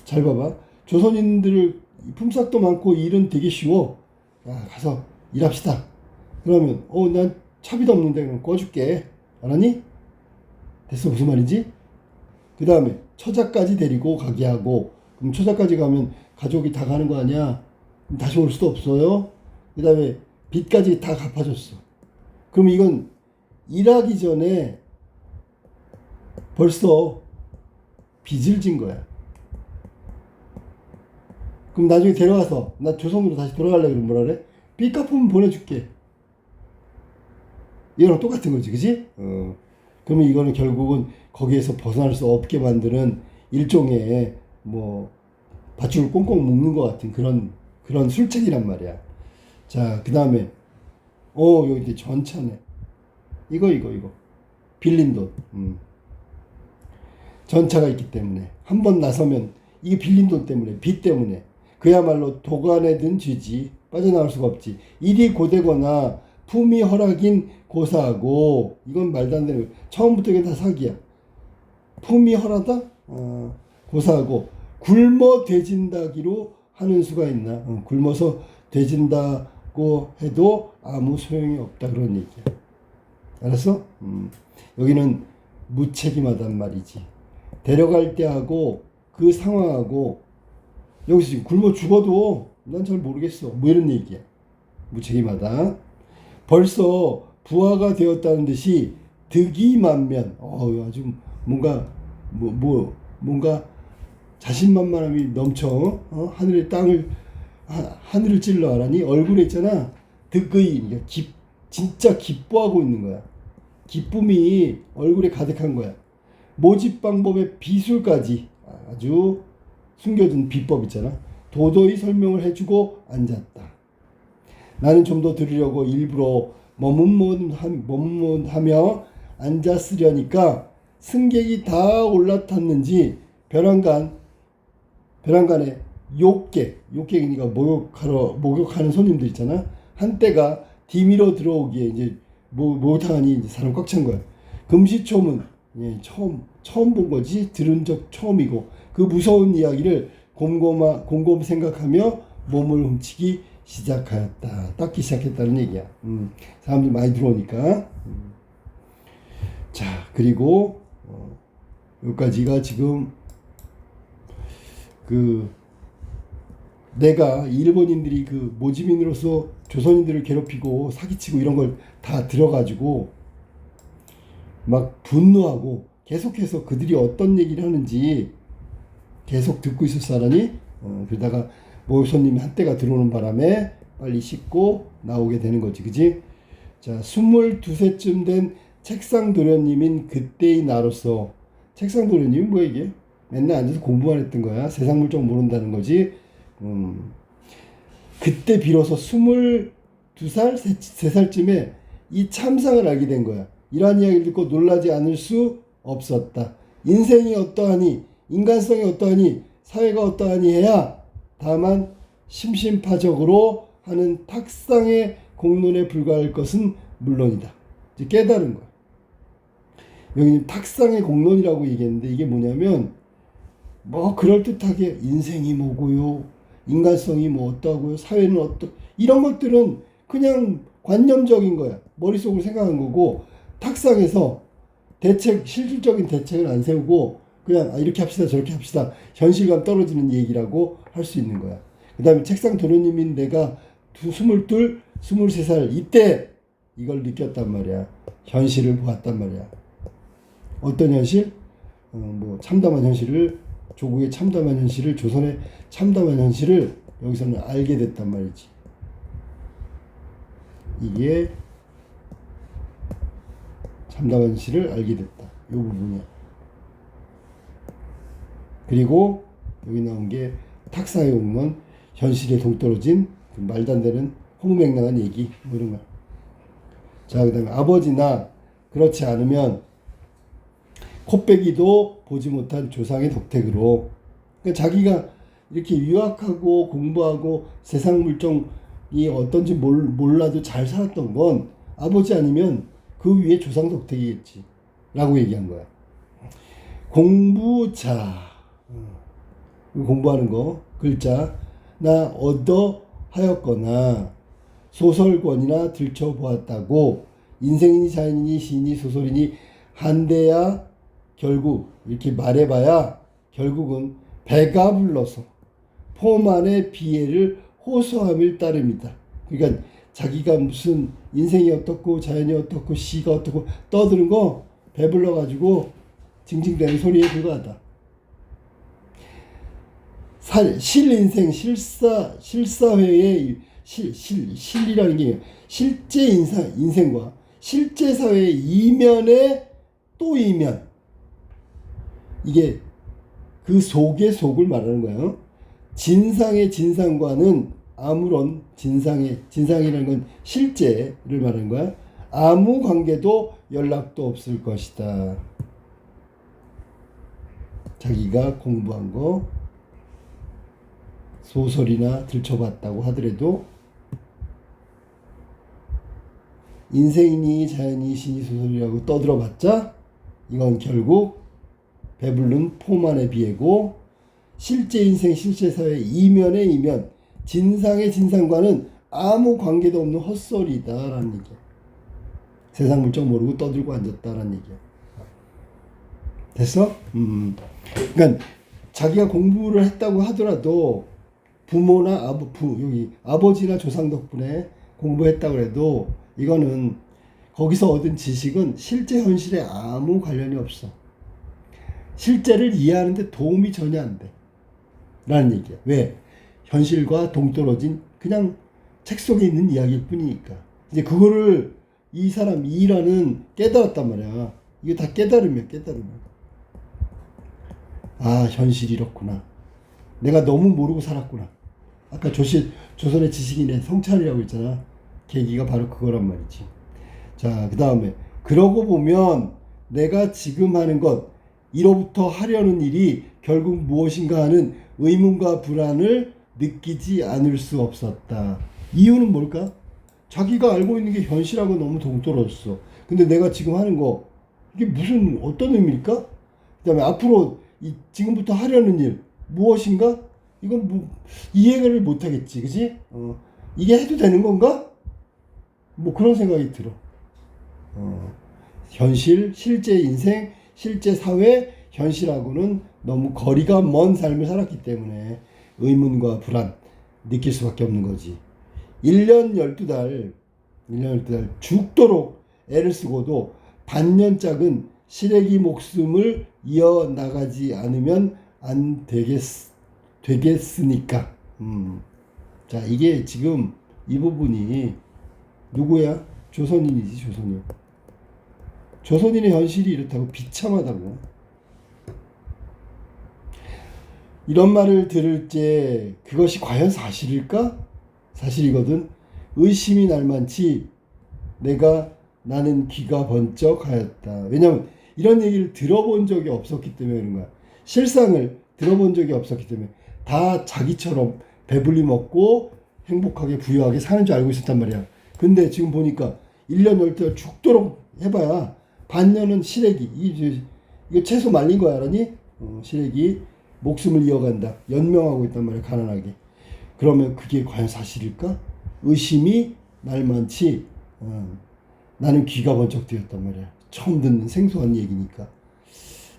잘 봐봐. 조선인들 품삯도 많고 일은 되게 쉬워. 야, 가서 일합시다. 그러면 난 차비도 없는데 그럼 꺼줄게. 알았니? 됐어. 무슨 말인지? 그 다음에 처자까지 데리고 가게 하고, 그럼 처자까지 가면 가족이 다 가는 거 아니야? 다시 올 수도 없어요. 그 다음에 빚까지 다 갚아줬어. 그럼 이건 일하기 전에 벌써 빚을 진 거야. 그럼 나중에 데려가서 나 조선으로 다시 돌아가려고 그러면 뭐라 그래? 빚 갚으면 보내줄게. 이거랑 똑같은 거지, 그지? 그러면 이거는 결국은 거기에서 벗어날 수 없게 만드는 일종의 뭐 밧줄을 꽁꽁 묶는 것 같은 그런 술책이란 말이야. 자, 그 다음에 여기 이제 전차네. 이거 빌린 돈. 전차가 있기 때문에 한 번 나서면 이게 빌린 돈 때문에, 빚 때문에 그야말로 도관에 든 쥐지, 빠져나올 수가 없지. 일이 고되거나 품이 허락인 고사하고, 이건 말도 안 되는 거야. 처음부터 이게 다 사기야. 품이 허락하다? 고사하고 굶어 되진다기로 하는 수가 있나? 굶어서 되진다고 해도 아무 소용이 없다, 그런 얘기야. 알았어? 여기는 무책임하단 말이지. 데려갈 때하고 그 상황하고, 여기서 지금 굶어 죽어도 난 잘 모르겠어, 뭐 이런 얘기야. 무책임하다. 벌써 부하가 되었다는 듯이 득이만면, 아주 뭔가 뭔가 자신만만함이 넘쳐. 하늘을 찔러. 알아니? 얼굴에 있잖아, 득의, 그러니까 진짜 기뻐하고 있는 거야. 기쁨이 얼굴에 가득한 거야. 모집 방법의 비술까지 아주 숨겨둔 비법 있잖아, 도도히 설명을 해주고 앉았다. 나는 좀 더 들으려고 일부러 머뭇머뭇하며 앉았으려니까 승객이 다 올라탔는지 벼랑간에 욕객이니까 목욕하는 손님들 있잖아, 한때가 디미러 들어오기에 이제 목욕탕하니 이제 사람 꽉 찬 거야. 금시초문, 처음 본 거지, 들은 적 처음이고, 그 무서운 이야기를 곰곰 생각하며 몸을 훔치기 시작하였다. 닦기 시작했다는 얘기야. 사람들 많이 들어오니까. 자, 그리고 여기까지가 지금 내가 일본인들이 모집인으로서 조선인들을 괴롭히고 사기치고 이런 걸 다 들어가지고 막 분노하고 계속해서 그들이 어떤 얘기를 하는지 계속 듣고 있었사라니, 그러다가 모손님이 한때가 들어오는 바람에 빨리 씻고 나오게 되는 거지, 그지? 자, 22세쯤 된 책상 도련님인 그때의 나로서, 책상 도련님이 뭐야 이게? 맨날 앉아서 공부만 했던 거야. 세상 물정 모른다는 거지. 그때 비로소 22살, 3살쯤에 이 참상을 알게 된 거야. 이러한 이야기를 듣고 놀라지 않을 수 없었다. 인생이 어떠하니, 인간성이 어떠하니, 사회가 어떠하니 해야 다만 심심파적으로 하는 탁상의 공론에 불과할 것은 물론이다. 이제 깨달은 거야. 여기는 탁상의 공론이라고 얘기했는데, 이게 뭐냐면 그럴듯하게 인생이 뭐고요, 인간성이 뭐 어떠하고요, 사회는 이런 것들은 그냥 관념적인 거야. 머릿속으로 생각한 거고, 탁상에서 실질적인 대책을 안 세우고 그냥 이렇게 합시다 저렇게 합시다, 현실감 떨어지는 얘기라고 할 수 있는 거야. 그 다음에 책상 도련님인 내가 22, 23살 이때 이걸 느꼈단 말이야. 현실을 보았단 말이야. 어떤 현실? 뭐 참담한 현실을, 조국의 참담한 현실을, 조선의 참담한 현실을 여기서는 알게 됐단 말이지. 이게 참담한 현실을 알게 됐다. 이 부분이야. 그리고 여기 나온 게 탁사의 옥론, 현실에 동떨어진 그 말도 안 되는 홍맹랑한 얘기, 뭐 이런 거. 자, 그 다음에 아버지나 그렇지 않으면 코빼기도 보지 못한 조상의 덕택으로. 그러니까 자기가 이렇게 유학하고 공부하고 세상 물정이 어떤지 몰라도 잘 살았던 건 아버지 아니면 그 위에 조상 덕택이겠지 라고 얘기한 거야. 공부자, 공부하는 거, 글자, 나 얻어 하였거나 소설권이나 들춰보았다고 인생이니 자연이니 시인이 소설이니 한데야 결국 이렇게 말해봐야 결국은 배가 불러서 포만의 비애를 호소함을 따릅니다. 그러니까 자기가 무슨 인생이 어떻고 자연이 어떻고 시가 어떻고 떠드는 거 배불러가지고 징징대는 소리에 불과하다. 실인생, 실사회의 실이라는 게 실제 인생과 실제 사회의 이면의 또 이면, 이게 그 속의 속을 말하는 거예요. 진상의 진상과는 아무런 진상이라는 건 실제를 말하는 거야. 아무 관계도 연락도 없을 것이다. 자기가 공부한 거 소설이나 들춰봤다고 하더라도 인생이니 자연이 신이 소설이라고 떠들어봤자 이건 결국 배부른 포만의 비애고, 실제 인생 실제 사회 이면의 이면, 진상의 진상과는 아무 관계도 없는 헛소리다라는 얘기야. 세상 물정 모르고 떠들고 앉았다라는 얘기야. 됐어? 그러니까 자기가 공부를 했다고 하더라도 부모나 여기 아버지나 조상 덕분에 공부했다고 해도 이거는 거기서 얻은 지식은 실제 현실에 아무 관련이 없어. 실제를 이해하는데 도움이 전혀 안 돼. 라는 얘기야. 왜? 현실과 동떨어진 그냥 책 속에 있는 이야기일 뿐이니까. 이제 그거를 이 사람 이라는 깨달았단 말이야. 이게 다 깨달음이야, 깨달음. 아, 현실이 이렇구나. 내가 너무 모르고 살았구나. 아까 조선의 지식인의 성찬이라고 했잖아. 계기가 바로 그거란 말이지. 자, 그 다음에 그러고 보면 내가 지금 하는 것, 이로부터 하려는 일이 결국 무엇인가 하는 의문과 불안을 느끼지 않을 수 없었다. 이유는 뭘까? 자기가 알고 있는 게 현실하고 너무 동떨어졌어. 근데 내가 지금 하는 거, 이게 무슨 어떤 의미일까? 그 다음에 앞으로 지금부터 하려는 일 무엇인가? 이건 이해를 못하겠지, 그지? 이게 해도 되는 건가? 뭐 그런 생각이 들어. 현실, 실제 인생, 실제 사회, 현실하고는 너무 거리가 먼 삶을 살았기 때문에 의문과 불안 느낄 수밖에 없는 거지. 1년 12달 죽도록 애를 쓰고도 반년짝은 시래기 목숨을 이어나가지 않으면 안 되겠으니까. 자, 이게 지금 이 부분이 누구야? 조선인이지, 조선인. 조선인의 현실이 이렇다고, 비참하다고. 이런 말을 들을 때 그것이 과연 사실일까? 사실이거든. 의심이 날 만치 나는 귀가 번쩍하였다. 왜냐면 이런 얘기를 들어본 적이 없었기 때문에 그런 거야. 실상을 들어본 적이 없었기 때문에 다 자기처럼 배불리 먹고 행복하게 부유하게 사는 줄 알고 있었단 말이야. 근데 지금 보니까 1년 12달 죽도록 해봐야 반년은 시래기, 이거 채소 말린 거 알았니? 시래기 목숨을 이어간다. 연명하고 있단 말이야, 가난하게. 그러면 그게 과연 사실일까? 의심이 날만치 나는 귀가 번쩍 뜨였단 말이야. 처음 듣는 생소한 얘기니까.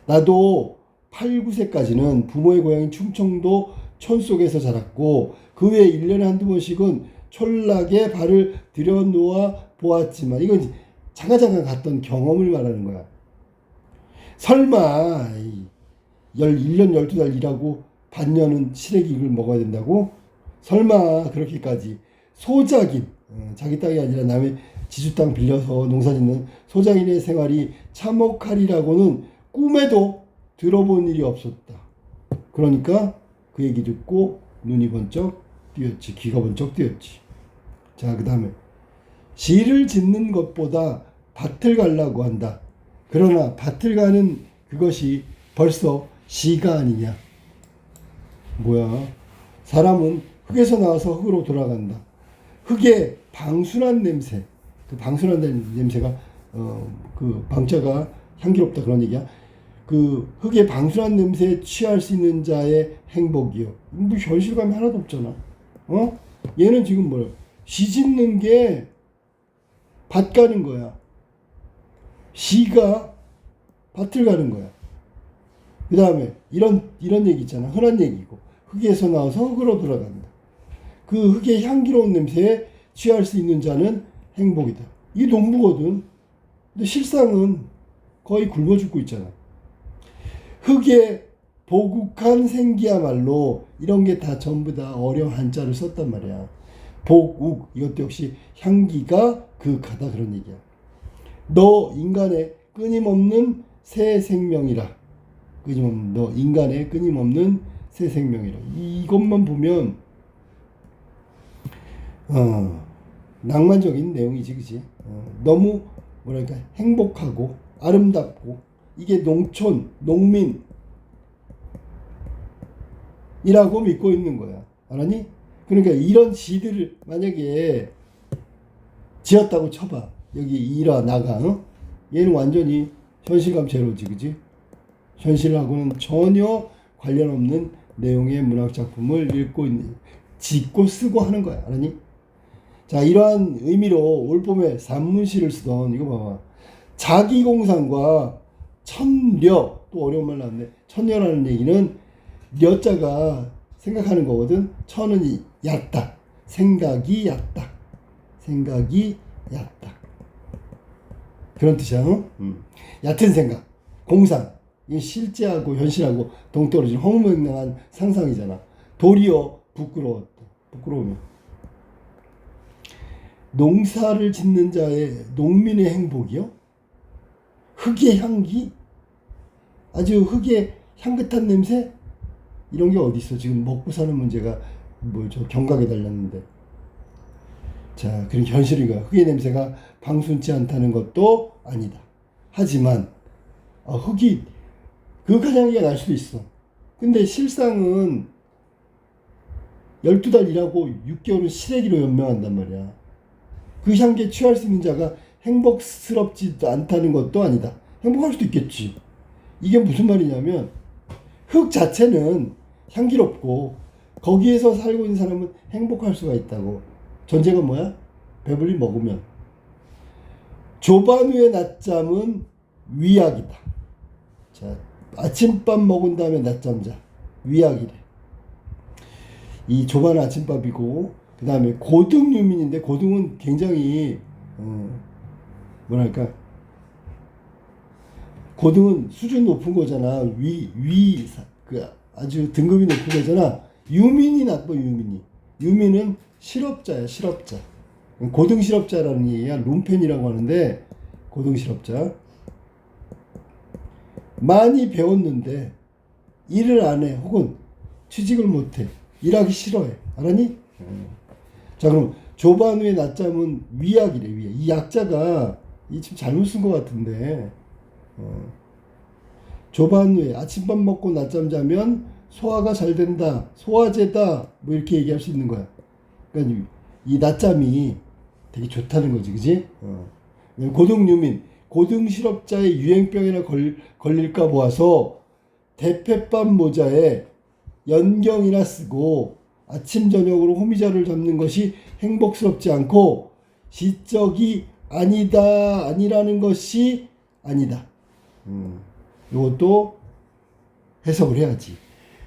나도 8, 9세까지는 부모의 고향인 충청도 촌 속에서 자랐고 그 외에 1년에 한두 번씩은 촌락에 발을 들여놓아 보았지만 이건 잠깐 갔던 경험을 말하는 거야. 설마 1년 12달 일하고 반년은 시래기를 먹어야 된다고? 설마 그렇게까지 소작인 자기 땅이 아니라 남의 지주 땅 빌려서 농사짓는 소작인의 생활이 참혹하리라고는 꿈에도 들어본 일이 없었다. 그러니까 그 얘기 듣고 눈이 번쩍 띄었지. 귀가 번쩍 띄었지. 자, 그 다음에 시를 짓는 것보다 밭을 가려고 한다. 그러나 밭을 가는 그것이 벌써 시가 아니냐. 뭐야. 사람은 흙에서 나와서 흙으로 돌아간다. 흙의 방순한 냄새. 그 방순한 냄새가 그 방자가 향기롭다 그런 얘기야. 그 흙의 방순한 냄새에 취할 수 있는 자의 행복이요. 뭐 현실감이 하나도 없잖아. 얘는 지금 뭐야? 시 짓는 게 밭 가는 거야. 시가 밭을 가는 거야. 그 다음에 이런 얘기 있잖아. 흔한 얘기고. 흙에서 나와서 흙으로 돌아간다. 그 흙의 향기로운 냄새에 취할 수 있는 자는 행복이다. 이게 농부거든. 근데 실상은 거의 굶어 죽고 있잖아. 흙의 보국한 생기야말로 이런 게 다 전부 다 어려운 한자를 썼단 말이야. 보국 이것도 역시 향기가 그윽하다 그런 얘기야. 너 인간의 끊임없는 새 생명이라. 끊임없는 너 인간의 끊임없는 새 생명이라. 이것만 보면 낭만적인 내용이지, 그치? 너무 뭐랄까 행복하고 아름답고 이게 농촌 농민이라고 믿고 있는 거야. 알았니? 그러니까 이런 시들을 만약에 지었다고 쳐봐. 여기 이라 나가. 얘는 완전히 현실감 제로지, 그지? 현실하고는 전혀 관련 없는 내용의 문학 작품을 읽고 있는, 짓고 쓰고 하는 거야. 알았니? 자, 이러한 의미로 올봄에 산문시를 쓰던 이거 봐봐. 자기공상과 천려, 또 어려운 말 나왔네. 천려라는 얘기는 려자가 생각하는 거거든. 천은 얕다. 생각이 얕다. 생각이 얕다. 그런 뜻이야. 얕은 생각. 공상. 이게 실제하고 현실하고 동떨어진 허무맹랑한 상상이잖아. 도리어 부끄러웠다. 부끄러우면. 농사를 짓는 자의 농민의 행복이요? 흙의 향기? 아주 흙의 향긋한 냄새? 이런 게 어디 있어? 지금 먹고 사는 문제가 뭐 저 경각에 달렸는데. 자, 그런 현실인가? 흙의 냄새가 방순치 않다는 것도 아니다. 하지만 흙이 그윽한 향기가 날 수도 있어. 근데 실상은 12달 일하고 6개월은 시래기로 연명한단 말이야. 그 향기에 취할 수 있는 자가 행복스럽지도 않다는 것도 아니다. 행복할 수도 있겠지. 이게 무슨 말이냐면 흙 자체는 향기롭고 거기에서 살고 있는 사람은 행복할 수가 있다고. 전제가 뭐야? 배불리 먹으면. 조반후의 낮잠은 위약이다. 자, 아침밥 먹은 다음에 낮잠 자. 위약이래. 이 조반후 아침밥이고 그 다음에 고등 유민인데 고등은 굉장히 뭐랄까 고등은 수준 높은 거잖아. 그 아주 등급이 높은 거잖아. 유민이 나빠. 유민은 실업자야. 실업자. 고등 실업자라는 얘기야. 룸펜이라고 하는데 고등 실업자. 많이 배웠는데 일을 안 해. 혹은 취직을 못 해. 일하기 싫어해. 알았니? 자, 그럼 조반후의 낮잠은 위약이래. 위약. 이 약자가 지금 잘못 쓴 것 같은데 조반후에 아침밥 먹고 낮잠 자면 소화가 잘 된다. 소화제다. 뭐 이렇게 얘기할 수 있는 거야. 그러니까 이 낮잠이 되게 좋다는 거지. 그지? 고등유민, 고등실업자의 유행병이나 걸릴까 보아서 대패밥 모자에 연경이나 쓰고 아침 저녁으로 호미자를 잡는 것이 행복스럽지 않고 시적이 아니다. 아니라는 것이 아니다. 이것도 해석을 해야지.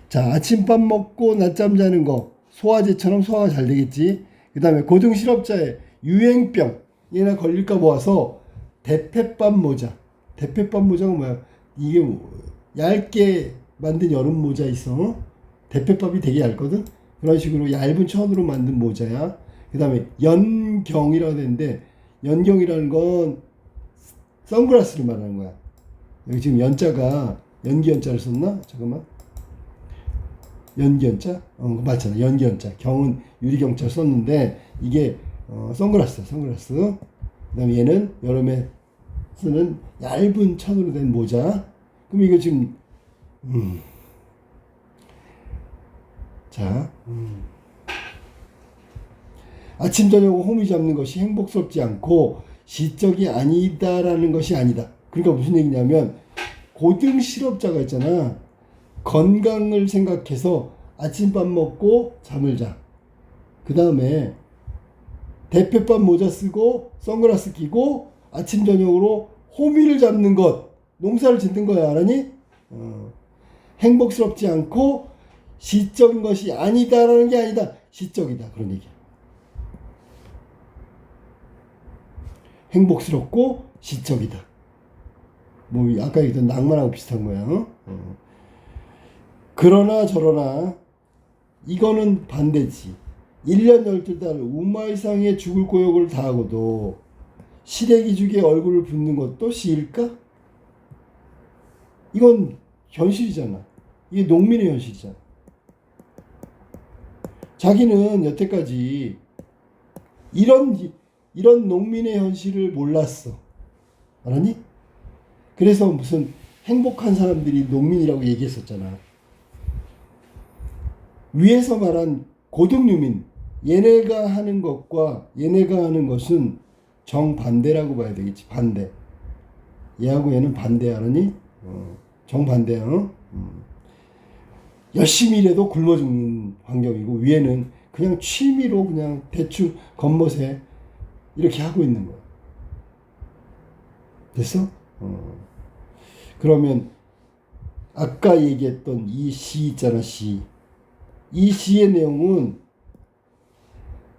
자, 아침밥 먹고 낮잠 자는 거 소화제처럼 소화가 잘 되겠지. 그 다음에 고등실업자의 유행병 얘나 걸릴까 모아서 대패밥 모자. 대패밥 모자가 뭐야? 이게 얇게 만든 여름 모자 있어. 대패밥이 되게 얇거든. 그런 식으로 얇은 천으로 만든 모자야. 그 다음에 연경이라고 되는데 연경이라는 건 선글라스를 말하는 거야. 여기 지금 연자가 연기연자를 썼나? 잠깐만. 연기연자? 맞잖아. 연기연자. 경은 유리경자 썼는데 이게 선글라스야. 선글라스. 그 다음에 얘는 여름에 쓰는 얇은 천으로 된 모자. 그럼 이거 지금 자 아침 저녁 호미 잡는 것이 행복스럽지 않고 시적이 아니다라는 것이 아니다. 그러니까 무슨 얘기냐면 고등 실업자가 있잖아. 건강을 생각해서 아침밥 먹고 잠을 자. 그 다음에 대패밥 모자 쓰고 선글라스 끼고 아침 저녁으로 호미를 잡는 것, 농사를 짓는 거야. 알았니? 행복스럽지 않고 시적인 것이 아니다라는 게 아니다. 시적이다. 그런 얘기야. 행복스럽고 시적이다. 뭐 아까 얘기했던 낭만하고 비슷한 거야. 그러나 저러나 이거는 반대지. 1년 12달 우마 이상의 죽을 고역을 다하고도 시래기죽에 얼굴을 붓는 것도 시일까? 이건 현실이잖아. 이게 농민의 현실이잖아. 자기는 여태까지 이런 농민의 현실을 몰랐어. 알았니? 그래서 무슨 행복한 사람들이 농민이라고 얘기했었잖아. 위에서 말한 고등유민, 얘네가 하는 것과 얘네가 하는 것은 정반대라고 봐야 되겠지. 반대. 얘하고 얘는 반대. 알았니? 정반대야. 열심히 일해도 굶어 죽는 환경이고 위에는 그냥 취미로 그냥 대충 겉멋에 이렇게 하고 있는 거야. 됐어? 그러면 아까 얘기했던 이 시 있잖아. 시. 이 시의 내용은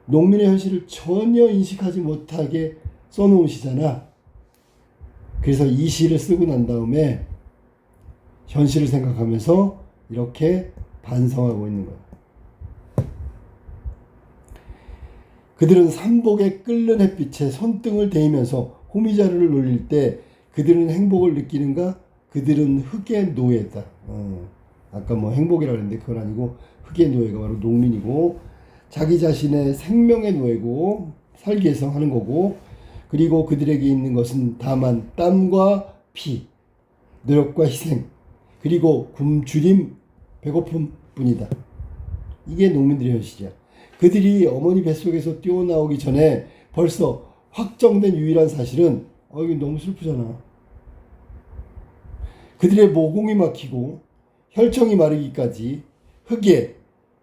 농민의 현실을 전혀 인식하지 못하게 써놓은 시잖아. 그래서 이 시를 쓰고 난 다음에 현실을 생각하면서 이렇게 반성하고 있는 거야. 그들은 삼복에 끓는 햇빛에 손등을 대이면서 호미자루를 놀릴 때 그들은 행복을 느끼는가? 그들은 흙의 노예다. 아까 뭐 행복이라고 했는데 그건 아니고 흙의 노예가 바로 농민이고 자기 자신의 생명의 노예고 살기 위해서 하는 거고 그리고 그들에게 있는 것은 다만 땀과 피, 노력과 희생 그리고 굶주림, 배고픔 뿐이다. 이게 농민들의 현실이야. 그들이 어머니 뱃속에서 뛰어나오기 전에 벌써 확정된 유일한 사실은 이게 너무 슬프잖아. 그들의 모공이 막히고 혈청이 마르기까지 흙에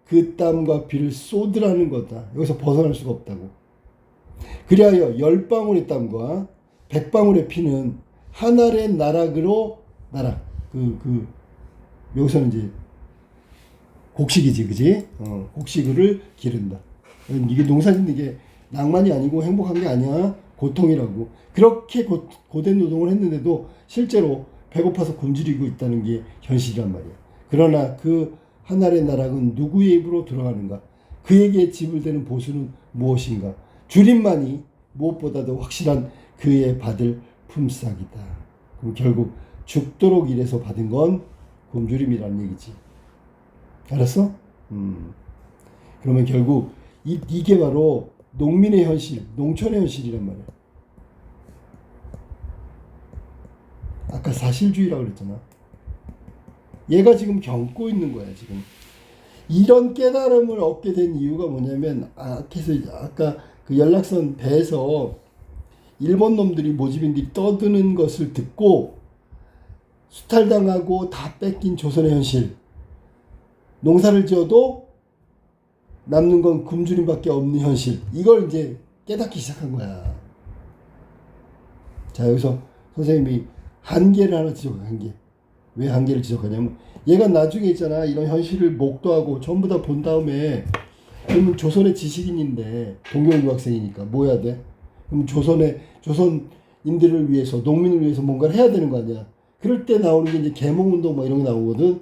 그 땀과 피를 쏟으라는 거다. 여기서 벗어날 수가 없다고. 그리하여 10방울의 땀과 100방울의 피는 한 알의 나락으로 나락. 여기서는 이제 곡식이지, 그지? 곡식을 기른다. 이게 농사짓는 게 낭만이 아니고 행복한 게 아니야. 고통이라고. 그렇게 고된 노동을 했는데도 실제로 배고파서 굶주리고 있다는 게 현실이란 말이야. 그러나 그 하늘의 나락은 누구의 입으로 들어가는가? 그에게 지불되는 보수는 무엇인가? 주님만이 무엇보다도 확실한 그의 받을 품삯이다. 그럼 결국 죽도록 일해서 받은 건 굶주림이라는 얘기지. 알았어? 그러면 결국 이게 바로 농민의 현실, 농촌의 현실이란 말이야. 아까 사실주의라고 그랬잖아. 얘가 지금 겪고 있는 거야, 지금. 이런 깨달음을 얻게 된 이유가 뭐냐면, 아까 그 연락선 배에서 일본 놈들이 모집인들이 떠드는 것을 듣고 수탈당하고 다 뺏긴 조선의 현실. 농사를 지어도 남는 건 굶주림밖에 없는 현실. 이걸 이제 깨닫기 시작한 거야. 자, 여기서 선생님이 한계를 하나 지적해. 한계. 왜 한계를 지적하냐면, 얘가 나중에 있잖아, 이런 현실을 목도하고 전부 다 본 다음에, 그러면 조선의 지식인인데 동경 유학생이니까 뭐 해야 돼? 그럼 조선인들을 위해서, 농민을 위해서 뭔가를 해야 되는 거 아니야. 그럴 때 나오는 게 이제 계몽운동 뭐 이런 게 나오거든.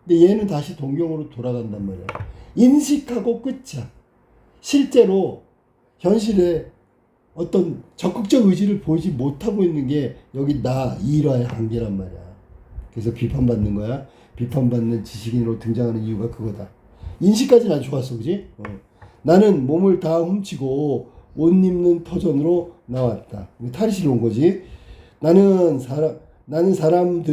근데 얘는 다시 동경으로 돌아간단 말이야. 인식하고 끝이야. 실제로 현실에 어떤 적극적 의지를 보이지 못하고 있는 게 여기 나 일화의 한계란 말이야. 그래서 비판받는 거야. 비판받는 지식인으로 등장하는 이유가 그거다. 인식까지는 아주 좋았어, 그지? 나는 몸을 다 훔치고 옷 입는 터전으로 나왔다. 탈의실로 온 거지. 나는 사람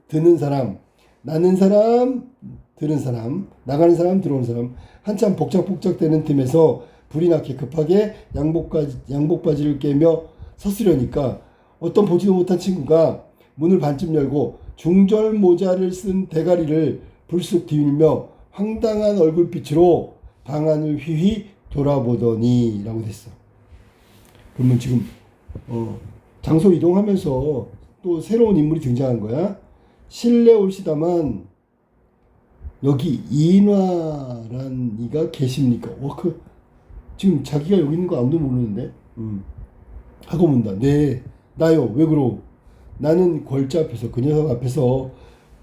드는 사람, 나는 사람 드는 사람, 나가는 사람 들어오는 사람. 한참 복작복작되는 틈에서 불이 나게 급하게 양복바지를 꿰며 섰으려니까 어떤 보지도 못한 친구가 문을 반쯤 열고 중절 모자를 쓴 대가리를 불쑥 뒤밀며 황당한 얼굴빛으로 방 안을 휘휘 돌아보더니 라고 됐어. 그러면 지금 장소 이동하면서 또 새로운 인물이 등장한 거야. 실내 올시다만 여기 인화란 이가 계십니까? 지금 자기가 여기 있는 거 아무도 모르는데 하고 문다. 네, 나요. 왜 그러? 나는 골자 앞에서, 그 녀석 앞에서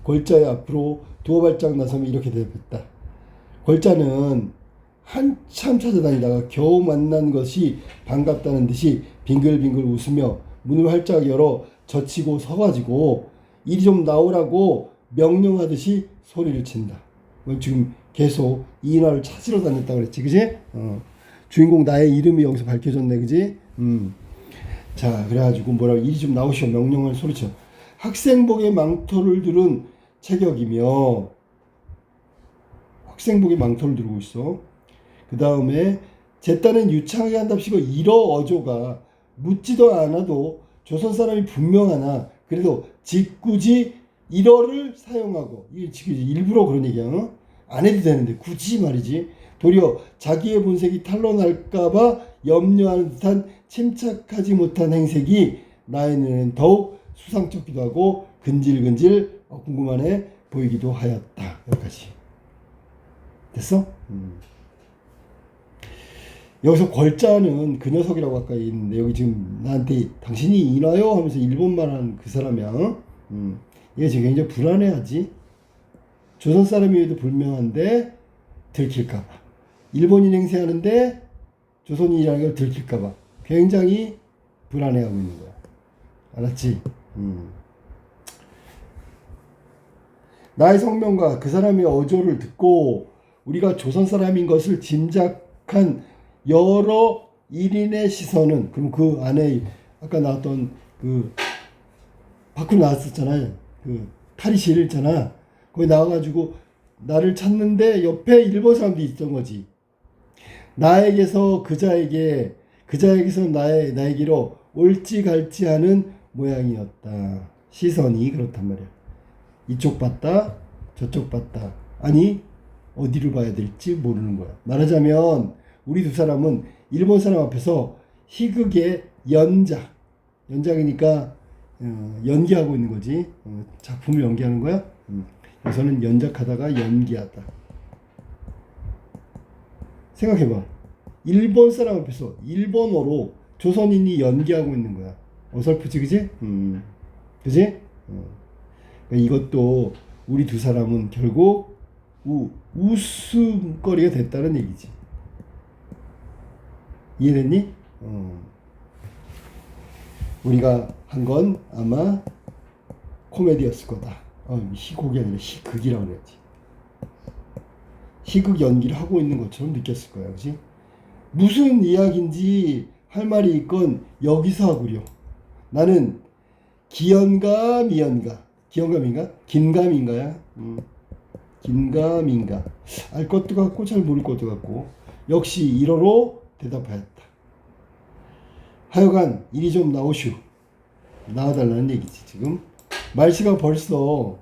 골자의 앞으로 두어 발짝 나서면 이렇게 대답했다. 골자는 한참 찾아다니다가 겨우 만난 것이 반갑다는 듯이 빙글빙글 웃으며 문을 활짝 열어 젖히고 서가지고 이리 좀 나오라고 명령하듯이 소리를 친다. 지금 계속 이인화를 찾으러 다녔다 그랬지, 그지? 주인공 나의 이름이 여기서 밝혀졌네, 그지? 자, 그래가지고 이리 좀 나오시오, 명령을 소리쳐. 학생복에 망토를 두른 체격이며, 학생복에 망토를 두르고 있어. 그 다음에 제 딴엔 유창하게 한답시고 이러 어조가 묻지도 않아도 조선 사람이 분명하나 그래도 짓궂이 이러를 사용하고, 이게 지금 일부러 그런 얘기야. 안 해도 되는데 굳이 말이지. 도리어 자기의 본색이 탄로날까봐 염려하는 듯한 침착하지 못한 행색이 나의 눈에는 더욱 수상쩍기도 하고 근질근질 궁금하네 보이기도 하였다. 여기까지 됐어? 여기서 걸자는 그 녀석이라고 아까 있는데 여기 지금 나한테 당신이 인화요 하면서 일본말 하는 그 사람이야. 얘 지금 굉장히 불안해하지. 조선 사람이어도 불명한데 들킬까봐, 일본인 행세하는데 조선인이라는 걸 들킬까봐 굉장히 불안해하고 있는 거야. 알았지? 나의 성명과 그 사람의 어조를 듣고 우리가 조선 사람인 것을 짐작한 여러 일인의 시선은, 그럼 그 안에 아까 나왔던 그 밖으로 나왔었잖아요. 그 탈의실 있잖아. 거기 나와가지고 나를 찾는데 옆에 일본 사람도 있던 거지. 나에게서 그자에게서 나에게로 올지갈지 하는 모양이었다. 시선이 그렇단 말이야. 이쪽 봤다, 저쪽 봤다. 아니 어디를 봐야 될지 모르는 거야. 말하자면 우리 두 사람은 일본 사람 앞에서 희극의 연작이니까 연기하고 있는 거지. 작품을 연기하는 거야. 여기서는 연작하다가 연기하다. 생각해봐. 일본 사람 앞에서 일본어로 조선인이 연기하고 있는 거야. 어설프지, 그지? 그지? 그러니까 이것도 우리 두 사람은 결국 웃음거리가 됐다는 얘기지. 이해됐니? 우리가 한 건 아마 코미디였을 거다. 희곡이 아니라 희극이라고 그래야지. 희극 연기를 하고 있는 것처럼 느꼈을 거야, 그렇지? 무슨 이야기인지 할 말이 있건 여기서 하구려. 나는 긴감인가? 긴감인가? 알 것도 같고 잘 모를 것도 같고 역시 이러로 대답하였다. 하여간 이리 좀 나오슈. 나와달라는 얘기지. 지금 말씨가 벌써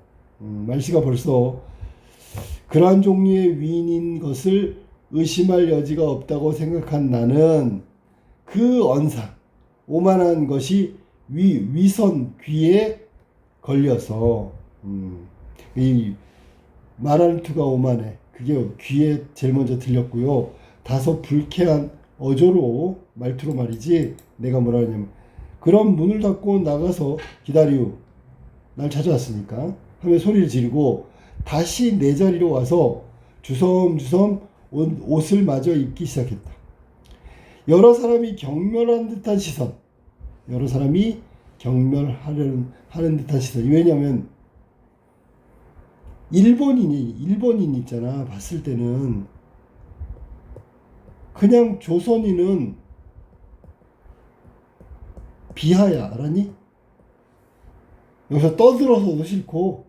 그러한 종류의 위인인 것을 의심할 여지가 없다고 생각한 나는 그 언사 오만한 것이 위선 귀에 걸려서 이 말하는 투가 오만해. 그게 귀에 제일 먼저 들렸고요. 다소 불쾌한 어조로 말투로 말이지. 내가 뭐라 하냐면 그럼 문을 닫고 나가서 기다리오. 날 찾아왔으니까 하며 소리를 지르고 다시 내 자리로 와서 주섬주섬 옷을 마저 입기 시작했다. 여러 사람이 경멸한 듯한 시선. 여러 사람이 경멸하는 듯한 시선. 왜냐면 일본인 있잖아. 봤을 때는 그냥 조선인은 비하야. 알았니? 여기서 떠들어서도 싫고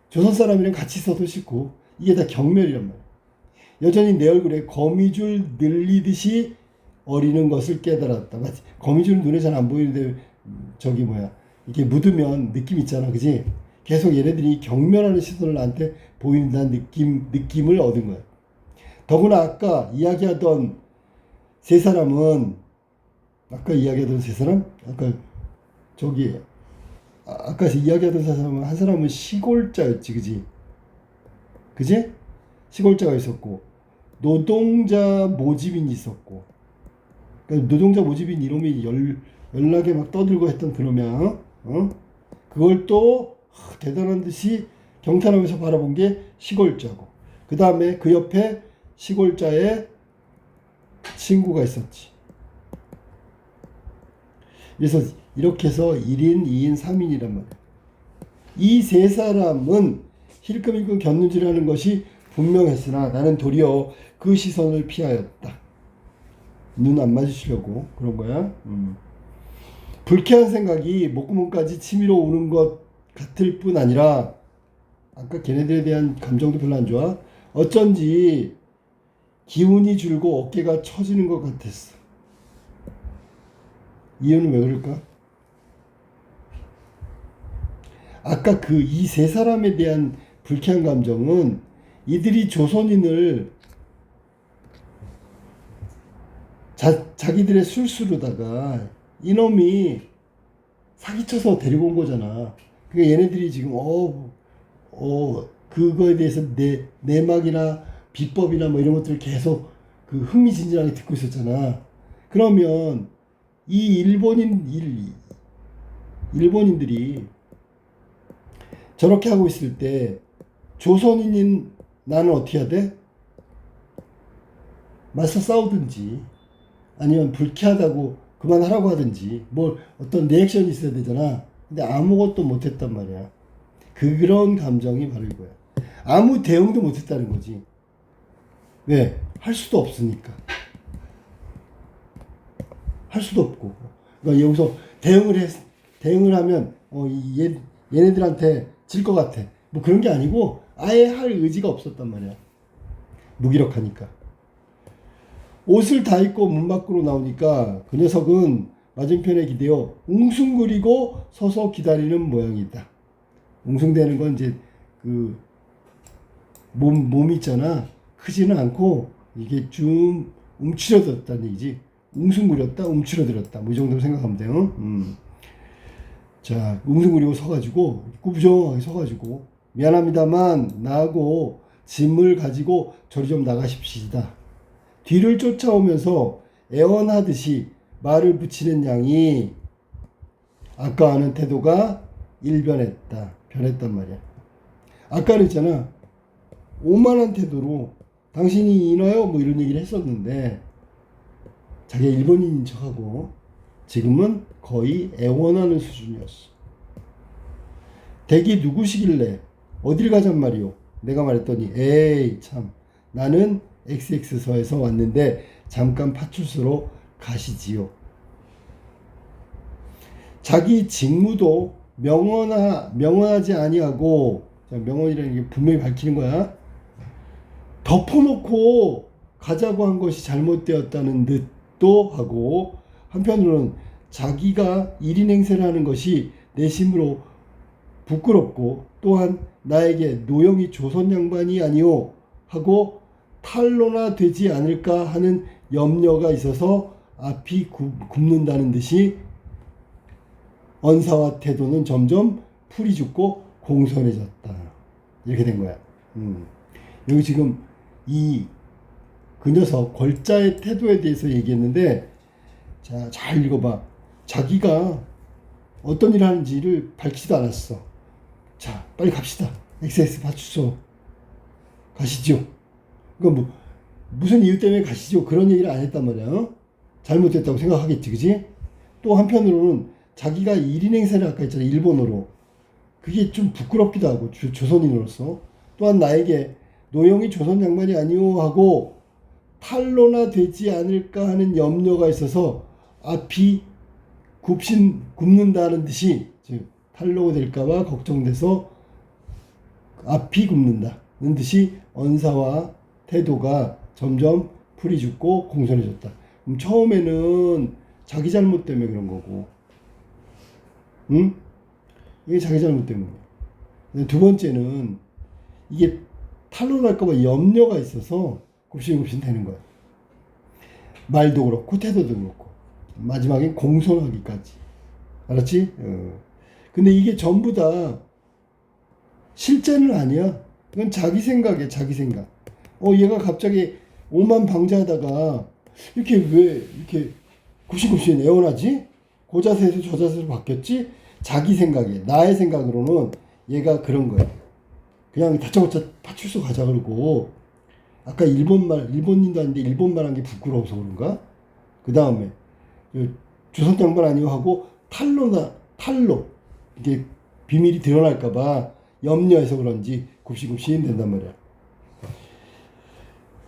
조선 사람이랑 같이 있어도 싫고 이게 다 경멸이란 말이야. 여전히 내 얼굴에 거미줄 늘리듯이 어리는 것을 깨달았다. 맞지? 거미줄은 눈에 잘 안 보이는데 저기 뭐야 이게 묻으면 느낌 있잖아. 그지? 계속 얘네들이 경멸하는 시선을 나한테 보인다는 느낌을 얻은 거야. 더구나 아까 이야기하던 세 사람은 아까 이야기하던 세 사람은 한 사람은 시골자였지. 그지? 시골자가 있었고 노동자 모집인이 있었고 그러니까 노동자 모집인 이놈이 연락에 막 떠들고 했던 그놈이야. 그걸 또 대단한 듯이 경탄하면서 바라본 게 시골자고 그 다음에 그 옆에 시골자의 친구가 있었지. 그래서 이렇게 해서 1인, 2인, 3인이란 말이야. 이 세 사람은 힐끔힐끔 곁눈질하는 것이 분명했으나 나는 도리어 그 시선을 피하였다. 눈 안 마주치려고 그런 거야. 불쾌한 생각이 목구멍까지 치밀어 오는 것 같을 뿐 아니라 아까 걔네들에 대한 감정도 별로 안 좋아. 어쩐지 기운이 줄고 어깨가 처지는 것 같았어. 이유는 왜 그럴까? 아까 그 이 세 사람에 대한 불쾌한 감정은 이들이 조선인을 자기들의 술수로다가 이놈이 사기쳐서 데리고 온 거잖아. 그러니까 얘네들이 지금 그거에 대해서 내막이나 비법이나 뭐 이런 것들을 계속 그 흥미진진하게 듣고 있었잖아. 그러면 이 일본인들이 저렇게 하고 있을 때 조선인인 나는 어떻게 해야 돼? 맞서 싸우든지 아니면 불쾌하다고 그만하라고 하든지 뭐 어떤 리액션이 있어야 되잖아. 근데 아무것도 못했단 말이야. 그런 감정이 바로 이거야. 아무 대응도 못했다는 거지. 왜? 할 수도 없으니까. 할 수도 없고. 그러니까 여기서 대응을 하면 얘네들한테 질 것 같아. 뭐 그런 게 아니고 아예 할 의지가 없었단 말이야. 무기력하니까. 옷을 다 입고 문 밖으로 나오니까 그 녀석은 맞은편에 기대어 웅숭거리고 서서 기다리는 모양이다. 웅숭대는 건 이제 그 몸 있잖아. 크지는 않고 이게 좀 움츠러들었다는 얘기지. 웅숭거렸다, 움츠러들었다. 뭐 이 정도 생각하면 돼요. 자, 웅숭거리고 서가지고 꾸부정하게 서가지고 미안합니다만 나하고 짐을 가지고 저리 좀 나가십시다. 뒤를 쫓아오면서 애원하듯이 말을 붙이는 양이 아까 하는 태도가 변했단 말이야. 아까는 있잖아. 오만한 태도로 당신이 인어요? 뭐 이런 얘기를 했었는데 자기가 일본인인 척하고 지금은 거의 애원하는 수준이었어. 댁이 누구시길래 어딜 가잔 말이오? 내가 말했더니 에이 참 나는 XX서에서 왔는데 잠깐 파출소로 가시지요. 자기 직무도 명언하지 아니하고 명언이라는 게 분명히 밝히는 거야. 덮어놓고 가자고 한 것이 잘못되었다는 듯도 하고 한편으로는 자기가 1인 행세를 하는 것이 내심으로 부끄럽고 또한 나에게 노영이 조선 양반이 아니오 하고 탄로나 되지 않을까 하는 염려가 있어서 앞이 굽는다는 듯이 언사와 태도는 점점 풀이 죽고 공손해졌다. 이렇게 된 거야. 여기 지금 그 녀석 걸자의 태도에 대해서 얘기했는데, 자, 잘 읽어봐. 자기가 어떤 일을 하는지를 밝히지도 않았어. 자, 빨리 갑시다. XX 파출소 가시죠. 그러니까 무슨 이유 때문에 가시죠. 그런 얘기를 안 했단 말이야. 어? 잘못됐다고 생각하겠지, 그지? 또 한편으로는 자기가 1인 행세를 아까 했잖아, 일본어로. 그게 좀 부끄럽기도 하고, 조선인으로서. 또한 나에게 노영이 조선 양반이 아니오 하고 탄로나 되지 않을까 하는 염려가 있어서 앞이 굽는다는 듯이, 즉 탄로가 될까봐 걱정돼서 앞이 굽는다는 듯이 언사와 태도가 점점 풀이 죽고 공손해졌다. 그럼 처음에는 자기 잘못 때문에 그런 거고, 응? 이게 자기 잘못 때문에. 두 번째는 이게 탄로날까봐 염려가 있어서 굽신굽신 되는 거야. 말도 그렇고 태도도 그렇고 마지막엔 공손하기까지. 알았지? 근데 이게 전부 다 실제는 아니야. 이건 자기 생각이야, 자기 생각. 얘가 갑자기 오만방자하다가 이렇게 왜 이렇게 굽신굽신 애원하지? 그 자세에서 저 자세로 바뀌었지? 자기 생각이야. 나의 생각으로는 얘가 그런 거야. 그냥 다짜고짜 파출소 가자 그러고, 아까 일본인도 아닌데 일본말 한 게 부끄러워서 그런가? 그 다음에 조선 양반 아니오 하고 탈로 이게 비밀이 드러날까봐 염려해서 그런지 굽신굽신 된단 말이야.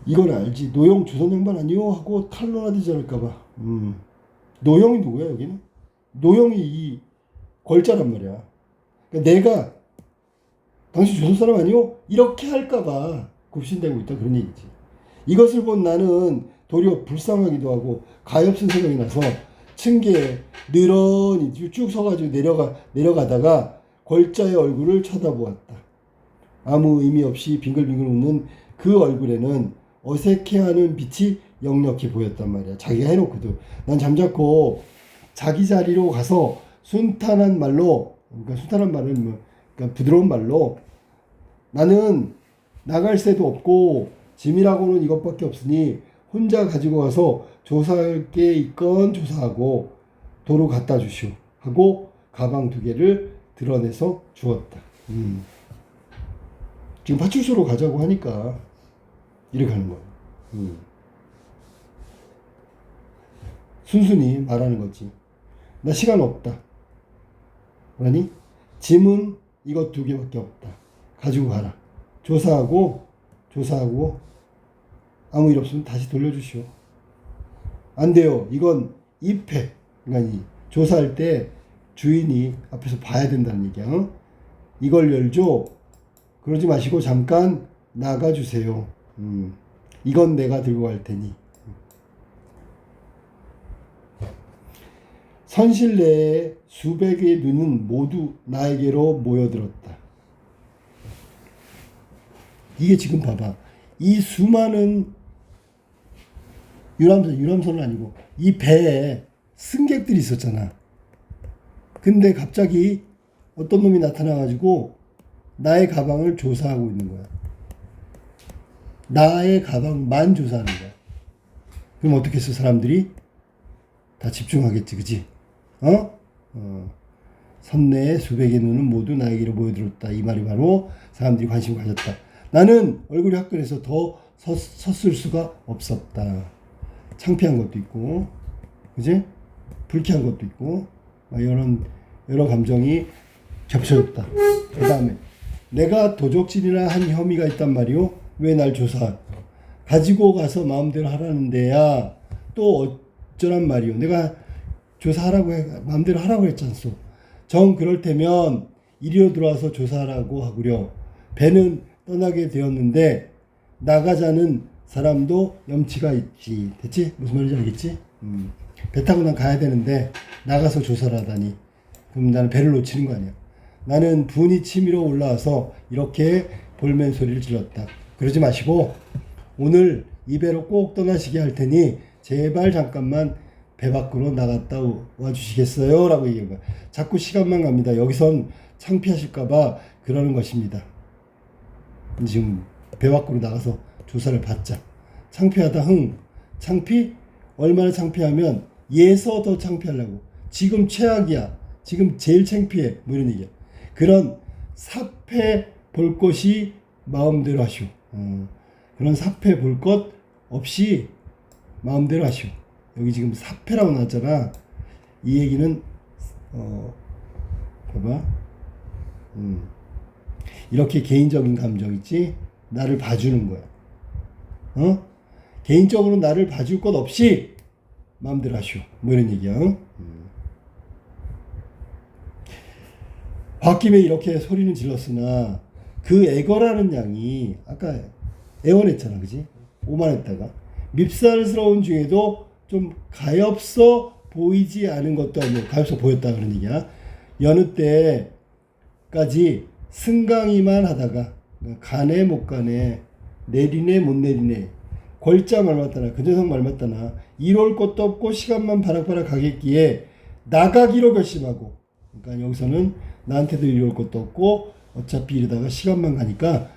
이건 알지. 노영 조선 양반 아니오 하고 탈로나 되지 않을까봐. 노영이 누구야 여기는? 노영이 이 걸자란 말이야. 그러니까 내가 당신 조선 사람 아니오? 이렇게 할까봐 굽신되고 있다, 그런 얘기지. 이것을 본 나는 도리어 불쌍하기도 하고 가엾은 생각이 나서 층계에 느런히 쭉 서가지고 내려가다가 걸자의 얼굴을 쳐다보았다. 아무 의미 없이 빙글빙글 웃는 그 얼굴에는 어색해하는 빛이 역력히 보였단 말이야. 자기가 해놓고도. 난 잠자코 자기 자리로 가서 순탄한 말로, 그러니까 순탄한 말은 그러니까 부드러운 말로, 나는 나갈 새도 없고 짐이라고는 이것밖에 없으니 혼자 가지고 가서 조사할 게 있건 조사하고 도로 갖다 주시오 하고 가방 2개를 드러내서 주었다. 지금 파출소로 가자고 하니까 이렇게 하는 거야. 순순히 말하는 거지. 나 시간 없다. 그러니 짐은 이것 2개밖에 없다. 가지고 가라. 조사하고 아무 일 없으면 다시 돌려주시오. 안 돼요. 이건 입회. 그러니까 조사할 때 주인이 앞에서 봐야 된다는 얘기야. 어? 이걸 열죠. 그러지 마시고 잠깐 나가주세요. 이건 내가 들고 갈 테니. 선실 내에 수백의 눈은 모두 나에게로 모여들었다. 이게 지금 봐봐. 이 수많은 유람선은 아니고 이 배에 승객들이 있었잖아. 근데 갑자기 어떤 놈이 나타나가지고 나의 가방을 조사하고 있는 거야. 나의 가방만 조사하는 거야. 그럼 어떻게 했어? 사람들이 다 집중하겠지, 그지? 선내의 수백의 눈은 모두 나에게로 모여들었다. 이 말이 바로 사람들이 관심을 가졌다. 나는 얼굴이 화끈해서 더 섰을 수가 없었다. 창피한 것도 있고, 그지? 불쾌한 것도 있고, 여러 감정이 겹쳐졌다. 그 다음에 내가 도적질이나 한 혐의가 있단 말이오. 왜 날 조사? 가지고 가서 마음대로 하라는 데야. 또 어쩌란 말이오. 내가 조사하라고 마음대로 하라고 했잖소. 정 그럴 테면 이리로 들어와서 조사하라고 하구려. 배는 떠나게 되었는데 나가자는 사람도 염치가 있지. 됐지? 무슨 말인지 알겠지? 배 타고 난 가야 되는데 나가서 조사를 하다니. 그럼 나는 배를 놓치는 거 아니야. 나는 분이 치밀어 올라와서 이렇게 볼멘 소리를 질렀다. 그러지 마시고 오늘 이 배로 꼭 떠나시게 할 테니 제발 잠깐만 배 밖으로 나갔다 와 주시겠어요? 라고 얘기한 거야. 자꾸 시간만 갑니다. 여기선 창피하실까봐 그러는 것입니다. 지금 배 밖으로 나가서 조사를 받자. 창피하다, 창피? 얼마나 창피하면 예서 더 창피하려고. 지금 최악이야. 지금 제일 창피해. 뭐 이런 얘기야. 그런 사패 볼 것이 마음대로 하시오. 그런 사패 볼 것 없이 마음대로 하시오. 여기 지금 사패라고 나왔잖아. 이 얘기는 봐봐. 이렇게 개인적인 감정 있지? 나를 봐주는 거야. 개인적으로 나를 봐줄 것 없이 마음대로 하시오. 뭐 이런 얘기야. 홧김에 이렇게 소리는 질렀으나 그 애거라는 양이 아까 애원했잖아, 그지? 오만했다가 밉살스러운 중에도 좀 가엾어 보이지 않은 것도 아니고 가엾어 보였다 그런 얘기야. 여느 때까지 승강이만 하다가 가네 못 가네, 내리네 못 내리네, 골자 말맞다나 그 녀석 말맞다나 이럴 것도 없고 시간만 바락바락 가겠기에 나가기로 결심하고, 그러니까 여기서는 나한테도 이럴 것도 없고 어차피 이러다가 시간만 가니까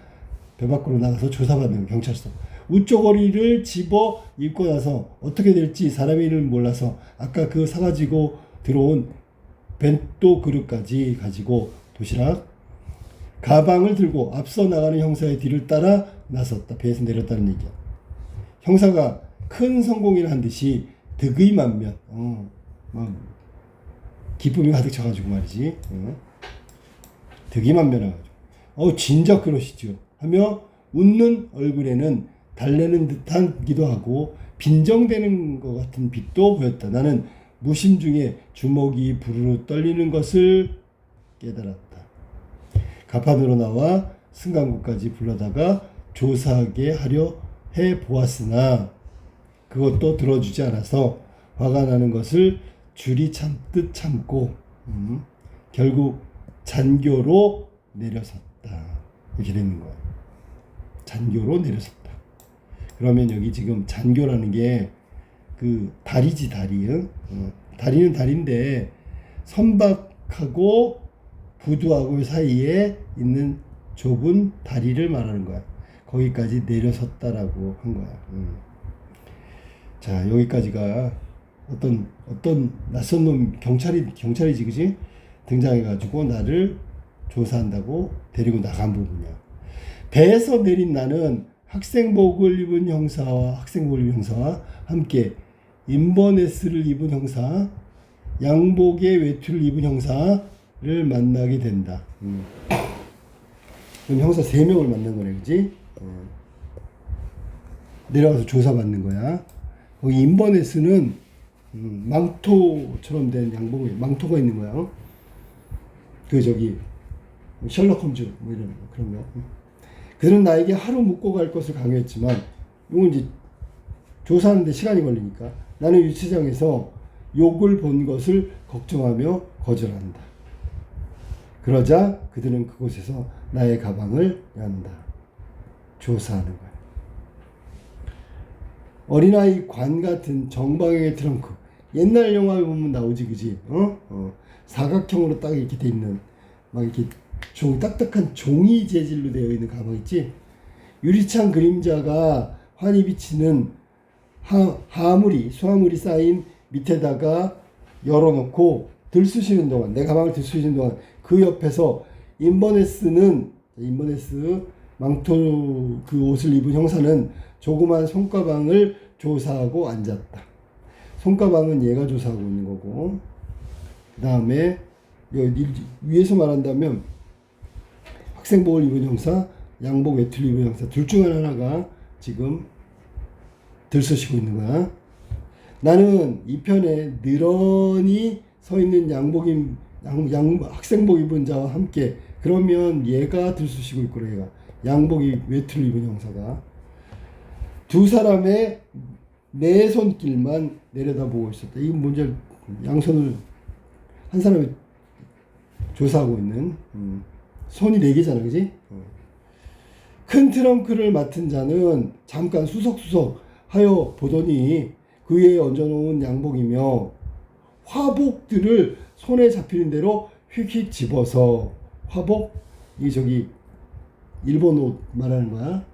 배 밖으로 나가서 조사받는 경찰서. 우쪼거리를 집어 입고 나서 어떻게 될지 사람의 이름을 몰라서 아까 그 사가지고 들어온 벤또 그릇까지 가지고 도시락 가방을 들고 앞서 나가는 형사의 뒤를 따라 나섰다. 배에서 내렸다는 얘기야. 형사가 큰 성공을 한 듯이 득의 만면 막 기쁨이 가득 차가지고 말이지. 득의 만면해가지고 진작 그러시죠 하며 웃는 얼굴에는 달래는 듯하기도 하고 빈정대는 것 같은 빛도 보였다. 나는 무심 중에 주먹이 부르르 떨리는 것을 깨달았다. 가판으로 나와 승강구까지 불러다가 조사하게 하려 해 보았으나 그것도 들어주지 않아서 화가 나는 것을 줄이 참듯 참고 결국 잔교로 내려섰다. 이렇게 되는 거야. 잔교로 내려섰다. 그러면 여기 지금 잔교라는 게 그 다리지, 다리. 다리는 다리인데 선박하고 부두하고 사이에 있는 좁은 다리를 말하는 거야. 거기까지 내려섰다라고 한 거야. 자, 여기까지가 어떤 낯선 놈 경찰이지, 그지? 등장해가지고 나를 조사한다고 데리고 나간 부분이야. 배에서 내린 나는 학생복을 입은 형사와 함께 인버네스를 입은 형사, 양복의 외투를 입은 형사를 만나게 된다. 그럼 형사 3명을 만난 거네, 그지? 내려가서 조사받는 거야. 거기 인버네스는 망토처럼 된 양복에 망토가 있는 거야. 셜록 홈즈 뭐 이런 그런 거. 그들은 나에게 하루 묵고 갈 것을 강요했지만 이건 이제 조사하는데 시간이 걸리니까 나는 유치장에서 욕을 본 것을 걱정하며 거절한다. 그러자 그들은 그곳에서 나의 가방을 연다. 조사하는 거야. 어린아이 관 같은 정방형의 트렁크. 옛날 영화에 보면 나오지, 그지? 사각형으로 딱 이렇게 돼 있는, 막 이렇게 딱딱한 종이 재질로 되어 있는 가방 있지? 유리창 그림자가 환히 비치는 수화물이 쌓인 밑에다가 열어놓고 내 가방을 들쑤시는 동안 그 옆에서 인버네스 망토 그 옷을 입은 형사는 조그만 손가방을 조사하고 앉았다. 손가방은 얘가 조사하고 있는 거고, 그 다음에 위에서 말한다면 학생복을 입은 형사, 양복 외투를 입은 형사 둘 중 하나가 지금 들쑤시고 있는 거야. 나는 이 편에 늘어니 서 있는 학생복 입은 자와 함께, 그러면 얘가 들쑤시고 있고, 얘가 양복이 외투를 입은 형사가 두 사람의 내 손길만 내려다보고 있었다. 이건 뭔지 양손을 한 사람이 조사하고 있는 손이 4개잖아, 그지? 큰 트렁크를 맡은 자는 잠깐 수석수석 하여 보더니 그 위에 얹어놓은 양복이며 화복들을 손에 잡히는 대로 휙휙 집어서 화복 이 저기 일본 옷 말하는 거야.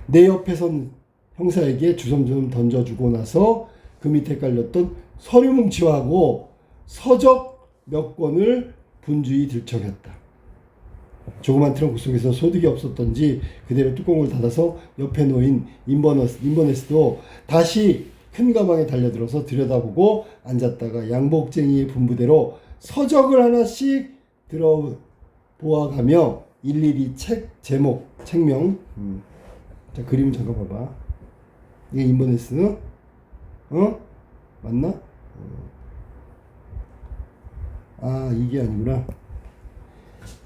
내 옆에 선 형사에게 주섬주섬 던져주고 나서 그 밑에 깔렸던 서류 뭉치하고 서적 몇 권을 분주히 들춰냈다. 조그만 트렁크 속에서 소득이 없었던지 그대로 뚜껑을 닫아서 옆에 놓인 인버네스도 다시 큰 가방에 달려들어서 들여다보고 앉았다가 양복쟁이의 분부대로 서적을 하나씩 들어보아가며 일일이 책 제목, 책명. 자, 그림 잠깐 봐봐. 이게 인버네스? 맞나? 아, 이게 아니구나.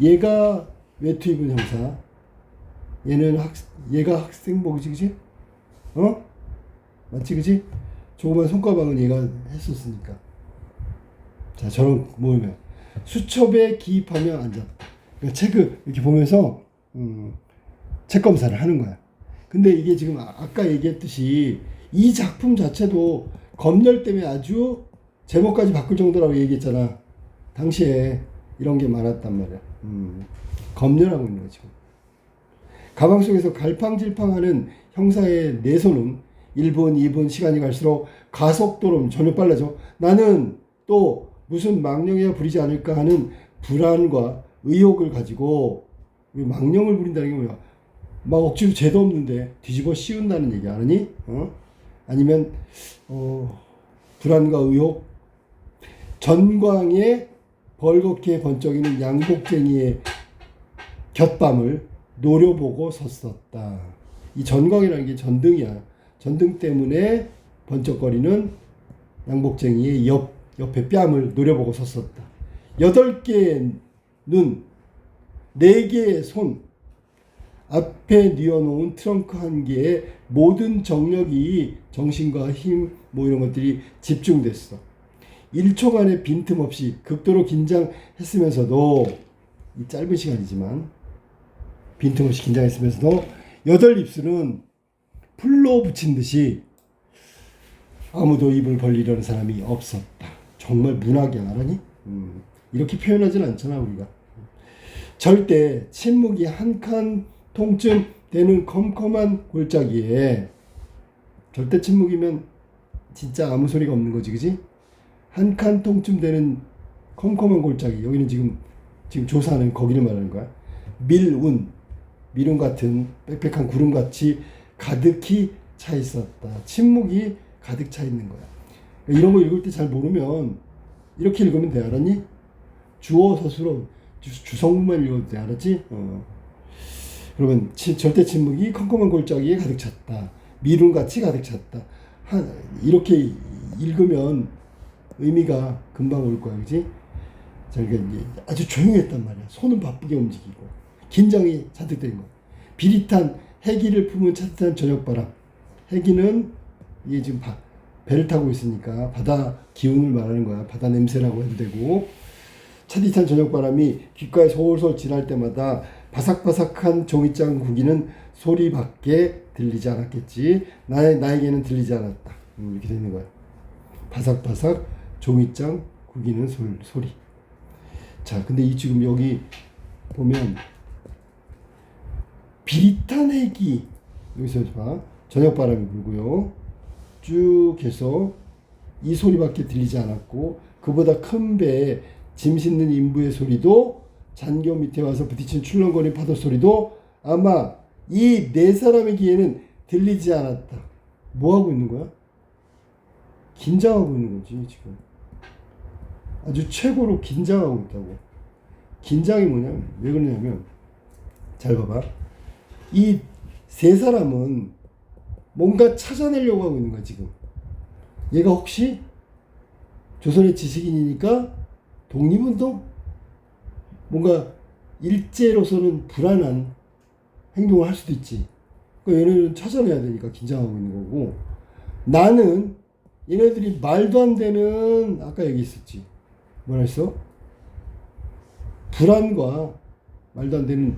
얘가 외투 입은 형사. 얘가 학생복이지, 그지? 맞지, 그지? 조그만 손가방은 얘가 했었으니까. 자, 저런 모이면 수첩에 기입하며 앉았다. 그러니까 책을 이렇게 보면서 책 검사를 하는 거야. 근데 이게 지금 아까 얘기했듯이 이 작품 자체도 검열 때문에 아주 제목까지 바꿀 정도라고 얘기했잖아. 당시에 이런 게 많았단 말이야. 검열하고 있는 거지. 가방 속에서 갈팡질팡하는 형사의 내 손은 1분, 2분 시간이 갈수록 가속도로 전혀 빨라져. 나는 또 무슨 망령이야 부리지 않을까 하는 불안과 의혹을 가지고, 망령을 부린다는 게 뭐야? 막 억지로 죄도 없는데 뒤집어 씌운다는 얘기 아니니? 아니면 불안과 의혹, 전광에 벌겋게 번쩍이는 양복쟁이의 곁밤을 노려보고 섰었다. 이 전광이라는 게 전등이야. 전등 때문에 번쩍거리는 양복쟁이의 옆에 뺨을 노려보고 섰었다. 8개의 눈, 4개의 손, 앞에 뉘어놓은 트렁크 한 개에 모든 정력이, 정신과 힘 뭐 이런 것들이 집중됐어. 1초간의 빈틈없이 극도로 긴장했으면서도, 이 짧은 시간이지만 빈틈없이 긴장했으면서도 8입술은 풀로 붙인 듯이 아무도 입을 벌리려는 사람이 없었다. 정말 문학이야, 알아니? 이렇게 표현하진 않잖아, 우리가. 절대 침묵이 한 칸 통쯤 되는 컴컴한 골짜기에, 절대 침묵이면 진짜 아무 소리가 없는 거지, 그지? 한 칸 통쯤 되는 컴컴한 골짜기, 여기는 지금 조사하는 거기를 말하는 거야. 미룬 같은 빽빽한 구름같이 가득히 차 있었다. 침묵이 가득 차 있는 거야. 이런 거 읽을 때 잘 모르면 이렇게 읽으면 돼, 알았니? 주어 서술어 주성문만 읽어도 돼, 알았지? 그러면 절대 침묵이 컴컴한 골짜기에 가득 찼다. 미룬같이 가득 찼다. 이렇게 읽으면 의미가 금방 올 거야, 그지? 그러니까 아주 조용했단 말이야. 손은 바쁘게 움직이고 긴장이 잔뜩 된 거야. 비릿한 해기를 품은 차뜻한 저녁바람. 해기는 이게 지금 배를 타고 있으니까 바다 기운을 말하는 거야. 바다 냄새라고 해도 되고, 차디찬 저녁바람이 귓가에 솔솔 지날 때마다 바삭바삭한 종이장 구기는 소리밖에 들리지 않았겠지. 나에게는 들리지 않았다. 이렇게 되는 거야. 바삭바삭 종이장 구기는 소리. 자, 근데 이 지금 여기 보면 비릿한 해기, 여기서 봐, 저녁바람이 불고요. 쭉 해서 이 소리밖에 들리지 않았고, 그보다 큰 배에 짐 싣는 인부의 소리도, 잔교 밑에 와서 부딪힌 출렁거리는 파도 소리도 아마 이 4사람의 귀에는 들리지 않았다. 뭐 하고 있는 거야? 긴장하고 있는 거지, 지금. 아주 최고로 긴장하고 있다고. 긴장이 뭐냐면, 왜 그러냐면, 잘 봐봐. 이 3사람은 뭔가 찾아내려고 하고 있는 거야, 지금. 얘가 혹시 조선의 지식인이니까 독립운동? 뭔가 일제로서는 불안한 행동을 할 수도 있지. 그러니까 얘네는 찾아내야 되니까 긴장하고 있는 거고, 나는 얘네들이 말도 안 되는, 아까 얘기했었지. 뭐라 했어? 불안과 말도 안 되는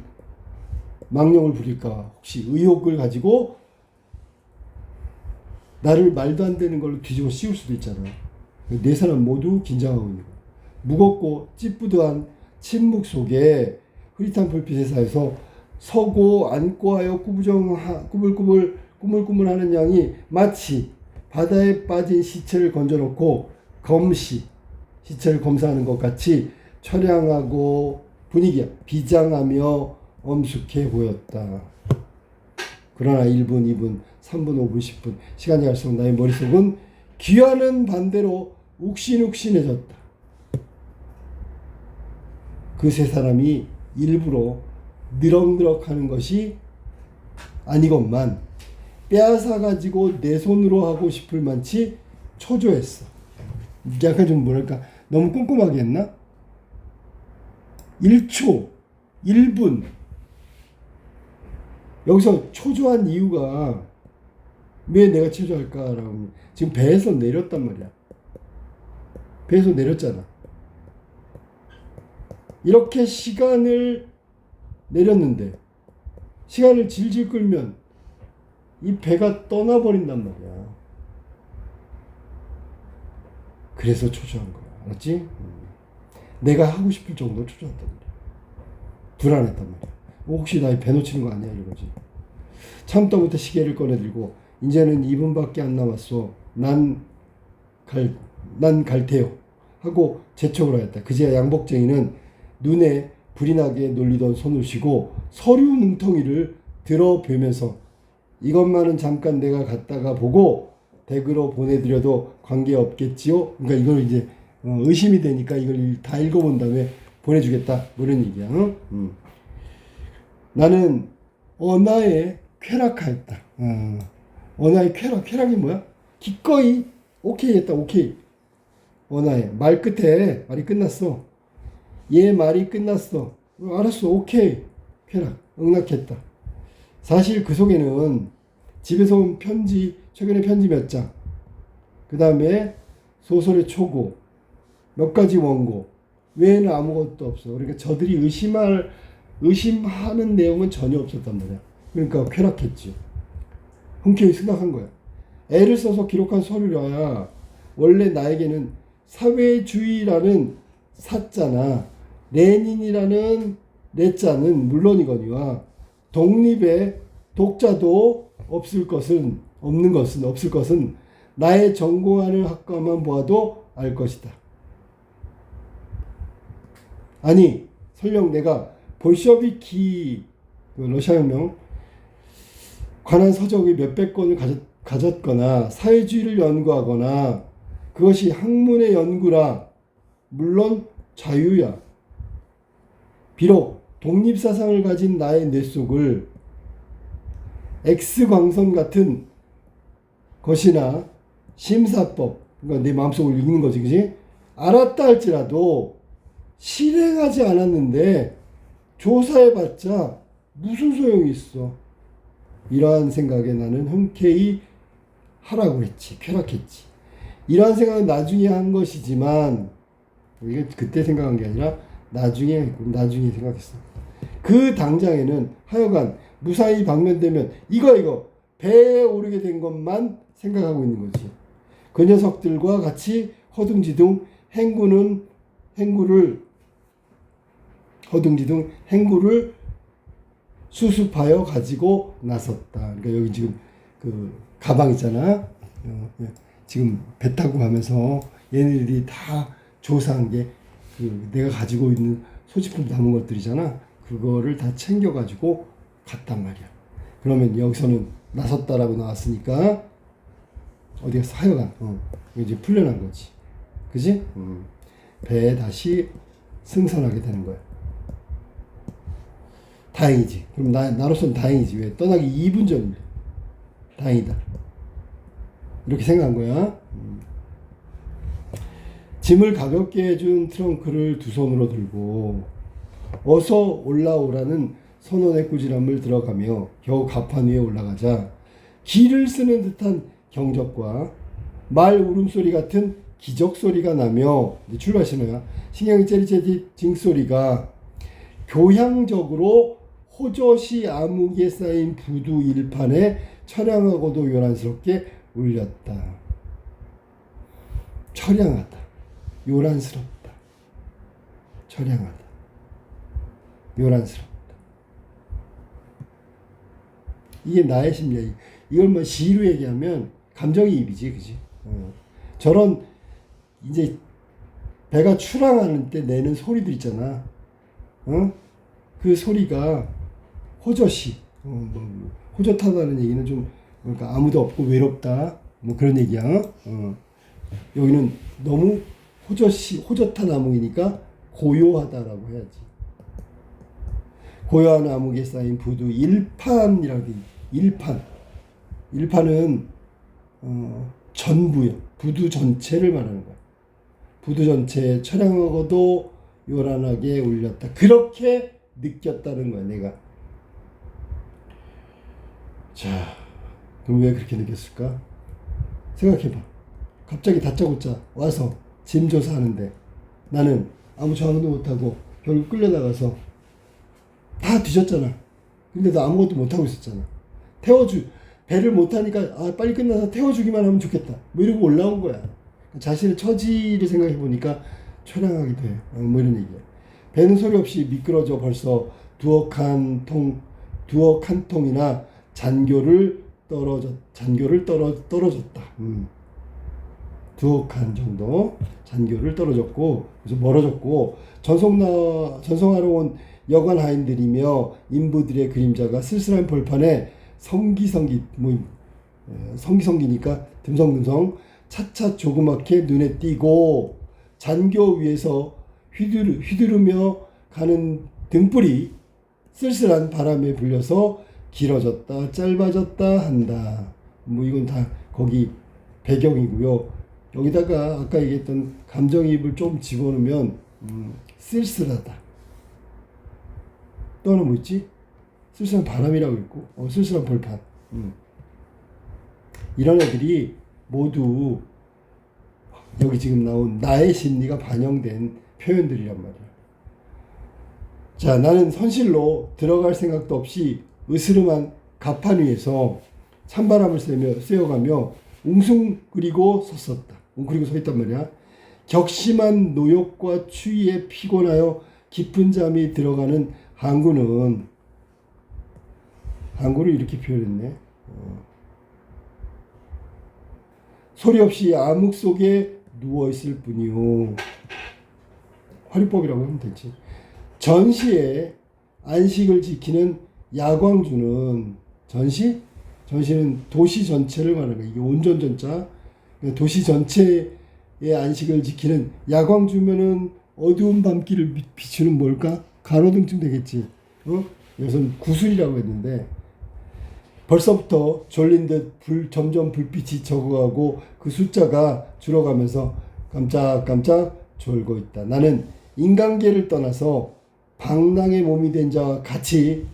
망령을 부릴까, 혹시 의혹을 가지고 나를 말도 안 되는 걸로 뒤집어 씌울 수도 있잖아. 네 사람 모두 긴장하고 있는 거야. 무겁고 찌뿌드한 침묵 속에 흐릿한 불빛의 사이에서 서고 앉고 하여 꾸물꾸물하는 양이 마치 바다에 빠진 시체를 건져놓고 시체를 검사하는 것 같이 처량하고 분위기가 비장하며 엄숙해 보였다. 그러나 1분, 2분, 3분, 5분, 10분 시간이 갈수록 나의 머릿속은 귀하는 반대로 욱신욱신해졌다. 그 세 사람이 일부러 느럭느럭하는 것이 아니건만 빼앗아가지고 내 손으로 하고 싶을 만치 초조했어. 약간 좀 뭐랄까 너무 꼼꼼하게 했나? 1초, 1분 여기서 초조한 이유가 왜 내가 초조할까라고 지금 배에서 내렸단 말이야. 배에서 내렸잖아. 이렇게 시간을 내렸는데 시간을 질질 끌면 이 배가 떠나버린단 말이야. 그래서 초조한 거야. 알았지? 내가 하고 싶을 정도로 초조했단 말이야. 불안했단 말이야. 혹시 나 배 놓치는 거 아니야? 이러지. 참다 못해 시계를 꺼내들고 이제는 2분밖에 안 남았어. 난 갈 테요. 하고 재촉을 하였다. 그제야 양복쟁이는 눈에 불이 나게 놀리던 손을 쉬고 서류 뭉텅이를 들어 베면서 이것만은 잠깐 내가 갔다가 보고 댁으로 보내드려도 관계없겠지요. 그러니까 이걸 이제 의심이 되니까 이걸 다 읽어본 다음에 보내주겠다. 뭐 이런 얘기야. 나는 언하에 쾌락하였다. 언하에 쾌락이 뭐야? 기꺼이 오케이 했다. 오케이. 언하에 말 끝에 말이 끝났어. 얘 말이 끝났어. 알았어. 오케이. 쾌락. 응낙했다. 사실 그 속에는 집에서 온 편지, 최근에 편지 몇 장, 그 다음에 소설의 초고, 몇 가지 원고 외에는 아무것도 없어. 그러니까 저들이 의심하는 내용은 전혀 없었단 말이야. 그러니까 쾌락했지. 흔쾌히 승낙한 거야. 애를 써서 기록한 서류라야 원래 나에게는 사회주의라는 사자나 레닌이라는 레자는 물론이거니와 독립의 독자도 없을 것은 나의 전공하는 학과만 보아도 알 것이다. 아니 설령 내가 볼셔비키 러시아혁명 관한 서적의 몇백 권을 가졌거나 사회주의를 연구하거나 그것이 학문의 연구라 물론 자유야. 비록 독립사상을 가진 나의 뇌 속을 X광선 같은 것이나 심사법, 그러니까 내 마음속을 읽는 거지, 그지? 알았다 할지라도 실행하지 않았는데 조사해봤자 무슨 소용이 있어. 이러한 생각에 나는 흔쾌히 하라고 했지. 쾌락했지. 이러한 생각은 나중에 한 것이지만 이게 그때 생각한 게 아니라 나중에 생각했어. 그 당장에는 하여간 무사히 방면되면 이거 배에 오르게 된 것만 생각하고 있는 거지. 그 녀석들과 같이 허둥지둥 행구를 수습하여 가지고 나섰다. 그러니까 여기 지금 그 가방 있잖아. 지금 배 타고 가면서 얘네들이 다 조사한 게 그 내가 가지고 있는 소지품 담은 것들이잖아. 그거를 다 챙겨가지고 갔단 말이야. 그러면 여기서는 나섰다라고 나왔으니까 어디 가서 하여간 이제 풀려난 거지. 그지? 배에 다시 승선하게 되는 거야. 다행이지. 그럼 나로서는 다행이지. 왜? 떠나기 2분 전인데. 다행이다. 이렇게 생각한 거야. 짐을 가볍게 해준 트렁크를 두 손으로 들고 어서 올라오라는 선원의 꾸지람을 들어가며 겨우 갑판 위에 올라가자 기를 쓰는 듯한 경적과 말 울음소리 같은 기적소리가 나며 출발 신호야. 신경이 째릿째릿 징소리가 교향적으로 호젓이 암흑에 쌓인 부두 일판에 처량하고도 요란스럽게 울렸다. 처량하다. 요란스럽다. 처량하다. 요란스럽다. 이게 나의 심리야. 이걸 뭐 시로 얘기하면 감정이입이지, 그지? 저런 이제 배가 출항하는 때 내는 소리들 있잖아. 그 소리가 호젓이, 호젓하다는 얘기는 좀 그러니까 아무도 없고 외롭다, 뭐 그런 얘기야. 여기는 너무 호젓한 암흑이니까 고요하다라고 해야지. 고요한 암흑에 쌓인 부두 일판이라고 돼. 일판은 전부요. 부두 전체를 말하는 거야. 부두 전체에 처량하고도 요란하게 울렸다. 그렇게 느꼈다는 거야, 내가. 자, 그럼 왜 그렇게 느꼈을까? 생각해봐. 갑자기 다짜고짜 와서 짐 조사하는데 나는 아무 저항도 못하고 결국 끌려나가서 다 뒤졌잖아. 근데 너 아무것도 못하고 있었잖아. 배를 못하니까 빨리 끝나서 태워주기만 하면 좋겠다. 뭐 이러고 올라온 거야. 자신의 처지를 생각해보니까 초량하기도 해. 뭐 이런 얘기야. 배는 소리 없이 미끄러져 벌써 두어 칸 통이나 잔교를 떨어졌다. 두어 칸 정도 잔교를 떨어졌고, 그래서 멀어졌고, 전송하러 온 여관 하인들이며 인부들의 그림자가 쓸쓸한 벌판에 성기성기니까 듬성듬성 차차 조그맣게 눈에 띄고, 잔교 위에서 휘두르며 가는 등불이 쓸쓸한 바람에 불려서 길어졌다 짧아졌다 한다. 뭐 이건 다 거기 배경이고요. 여기다가 아까 얘기했던 감정이입을 좀 집어넣으면 쓸쓸하다. 또 하나 뭐 있지? 쓸쓸한 바람이라고 있고 쓸쓸한 벌판. 이런 애들이 모두 여기 지금 나온 나의 심리가 반영된 표현들이란 말이야. 자, 나는 선실로 들어갈 생각도 없이 으스름한 가판 위에서 찬바람을 쐬어가며 웅숭그리고 웅크리고 서 있단 말이야. 격심한 노욕과 추위에 피곤하여 깊은 잠이 들어가는 항구를 이렇게 표현했네. 소리 없이 암흑 속에 누워있을 뿐이요. 화류법이라고 하면 되지. 전시에 안식을 지키는 야광주는 전시는 도시 전체를 말하는 거야. 이게 온전전자. 도시 전체의 안식을 지키는 야광주면은 어두운 밤길을 비추는 뭘까? 가로등쯤 되겠지. 여기서는 구슬이라고 했는데 벌써부터 졸린 듯 점점 불빛이 적어가고 그 숫자가 줄어가면서 깜짝깜짝 졸고 있다. 나는 인간계를 떠나서 방랑의 몸이 된 자와 같이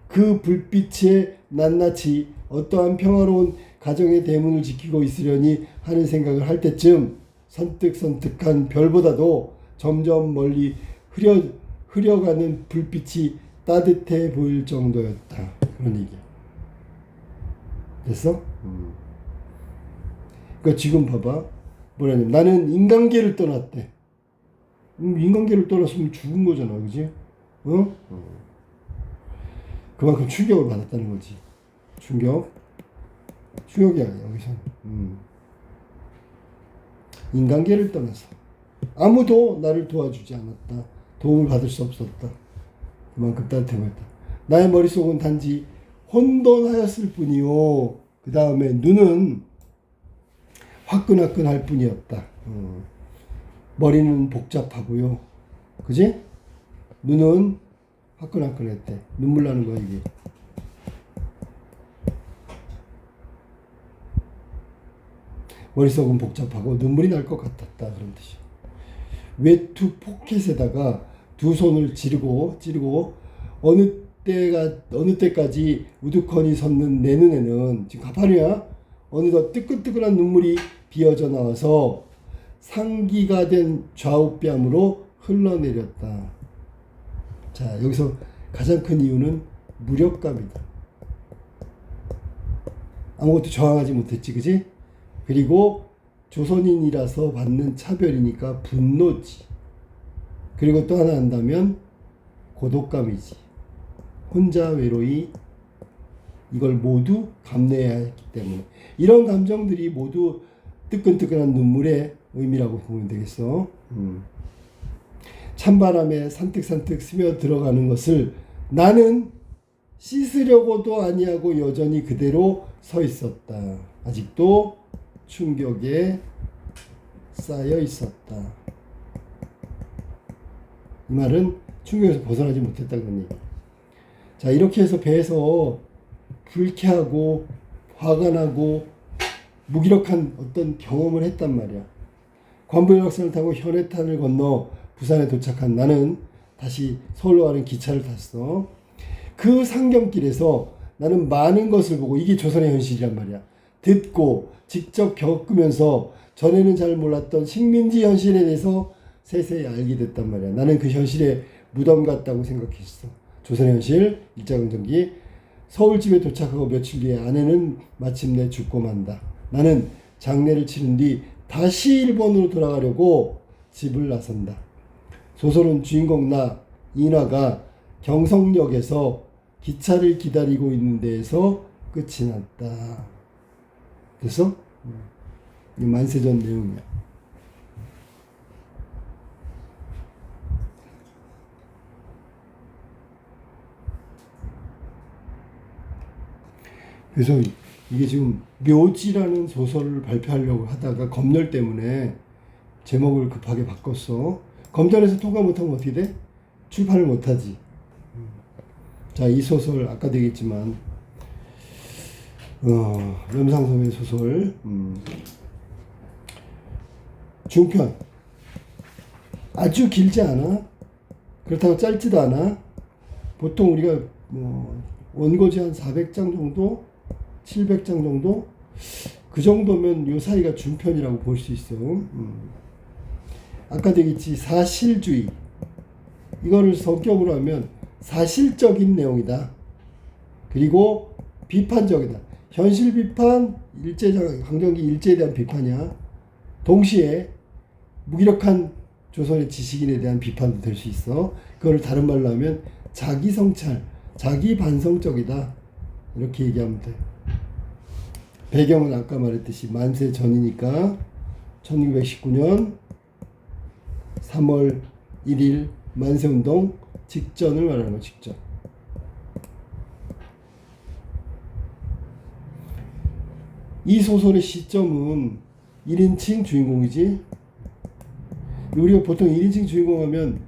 그 불빛에 낱낱이 어떠한 평화로운 가정의 대문을 지키고 있으려니 하는 생각을 할 때쯤 선뜩선뜩한 별보다도 점점 멀리 흐려가는 불빛이 따뜻해 보일 정도였다. 그런 얘기야. 됐어? 그러니까 지금 봐봐. 뭐냐면 나는 인간계를 떠났대. 인간계를 떠났으면 죽은 거잖아. 그지? 그만큼 충격을 받았다는 거지. 충격이야, 여기서. 인간계를 떠나서 아무도 나를 도와주지 않았다. 도움을 받을 수 없었다. 그만큼 따뜻해 보였다. 나의 머릿속은 단지 혼돈하였을 뿐이요. 그 다음에 눈은 화끈화끈할 뿐이었다. 머리는 복잡하고요. 그지? 눈은 화끈화끈했대. 눈물 나는 거야, 이게. 머릿속은 복잡하고 눈물이 날 것 같았다. 그런 뜻이야. 외투 포켓에다가 두 손을 찌르고 어느 때까지 우두커니 섰는 내 눈에는 지금 가파르야. 어느덧 뜨끈뜨끈한 눈물이 비어져 나와서 상기가 된 좌우뺨으로 흘러내렸다. 자, 여기서 가장 큰 이유는 무력감이다. 아무것도 저항하지 못했지, 그지? 그리고 조선인이라서 받는 차별이니까 분노지. 그리고 또 하나 한다면 고독감이지. 혼자 외로이 이걸 모두 감내해야 했기 때문에 이런 감정들이 모두 뜨끈뜨끈한 눈물의 의미라고 보면 되겠어. 찬바람에 산뜩산뜩 스며들어가는 것을 나는 씻으려고도 아니하고 여전히 그대로 서 있었다. 아직도 충격에 쌓여 있었다. 이 말은 충격에서 벗어나지 못했다는 얘기. 자, 이렇게 해서 배에서 불쾌하고 화가 나고 무기력한 어떤 경험을 했단 말이야. 관부연락선을 타고 현해탄을 건너 부산에 도착한 나는 다시 서울로 가는 기차를 탔어. 그 상경길에서 나는 많은 것을 보고, 이게 조선의 현실이란 말이야. 듣고 직접 겪으면서 전에는 잘 몰랐던 식민지 현실에 대해서 세세히 알게 됐단 말이야. 나는 그 현실에 무덤 같다고 생각했어. 조선의 현실, 일제강점기. 서울집에 도착하고 며칠 뒤에 아내는 마침내 죽고 만다. 나는 장례를 치른 뒤 다시 일본으로 돌아가려고 집을 나선다. 소설은 주인공 인화가 경성역에서 기차를 기다리고 있는 데에서 끝이 났다. 그래서 이 만세전 내용이야. 그래서 이게 지금 묘지라는 소설을 발표하려고 하다가 검열 때문에 제목을 급하게 바꿨어. 검열에서 통과 못하면 어떻게 돼? 출판을 못하지. 자, 이 소설 아까도 얘기했지만 염상섭의 소설 중편. 아주 길지 않아. 그렇다고 짧지도 않아. 보통 우리가 원고지 한 400장 정도, 700장 정도, 그 정도면 요 사이가 중편이라고 볼 수 있어. 아까도 얘기했지, 사실주의. 이거를 성격으로 하면 사실적인 내용이다. 그리고 비판적이다. 현실 비판, 강점기 일제에 대한 비판이야. 동시에 무기력한 조선의 지식인에 대한 비판도 될 수 있어. 그걸 다른 말로 하면 자기 성찰, 자기 반성적이다. 이렇게 얘기하면 돼. 배경은 아까 말했듯이 만세 전이니까 1919년 3월 1일 만세운동 직전을 말하는 거, 직전. 이 소설의 시점은 1인칭 주인공이지. 우리가 보통 1인칭 주인공 하면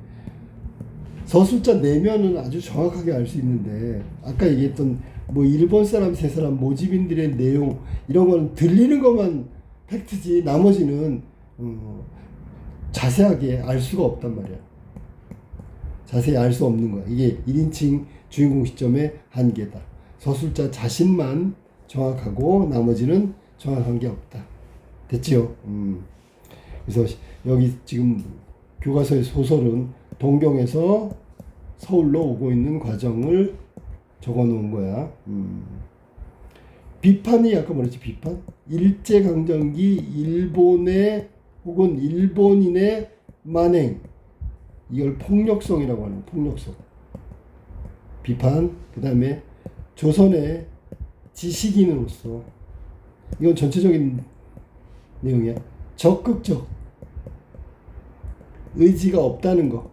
서술자 내면은 아주 정확하게 알 수 있는데, 아까 얘기했던 일본 사람, 세 사람, 모집인들의 내용, 이런 거는 들리는 것만 팩트지, 나머지는 자세하게 알 수가 없단 말이야. 자세히 알 수 없는 거야. 이게 1인칭 주인공 시점의 한계다. 서술자 자신만 정확하고 나머지는 정확한 게 없다. 됐지요? 그래서 여기 지금 교과서의 소설은 동경에서 서울로 오고 있는 과정을 적어 놓은 거야. 비판이 아까 뭐랬지? 비판? 일제강점기 일본의 혹은 일본인의 만행, 이걸 폭력성이라고 하는, 폭력성. 비판. 그 다음에 조선의 지식인으로서, 이건 전체적인 내용이야. 적극적 의지가 없다는 거,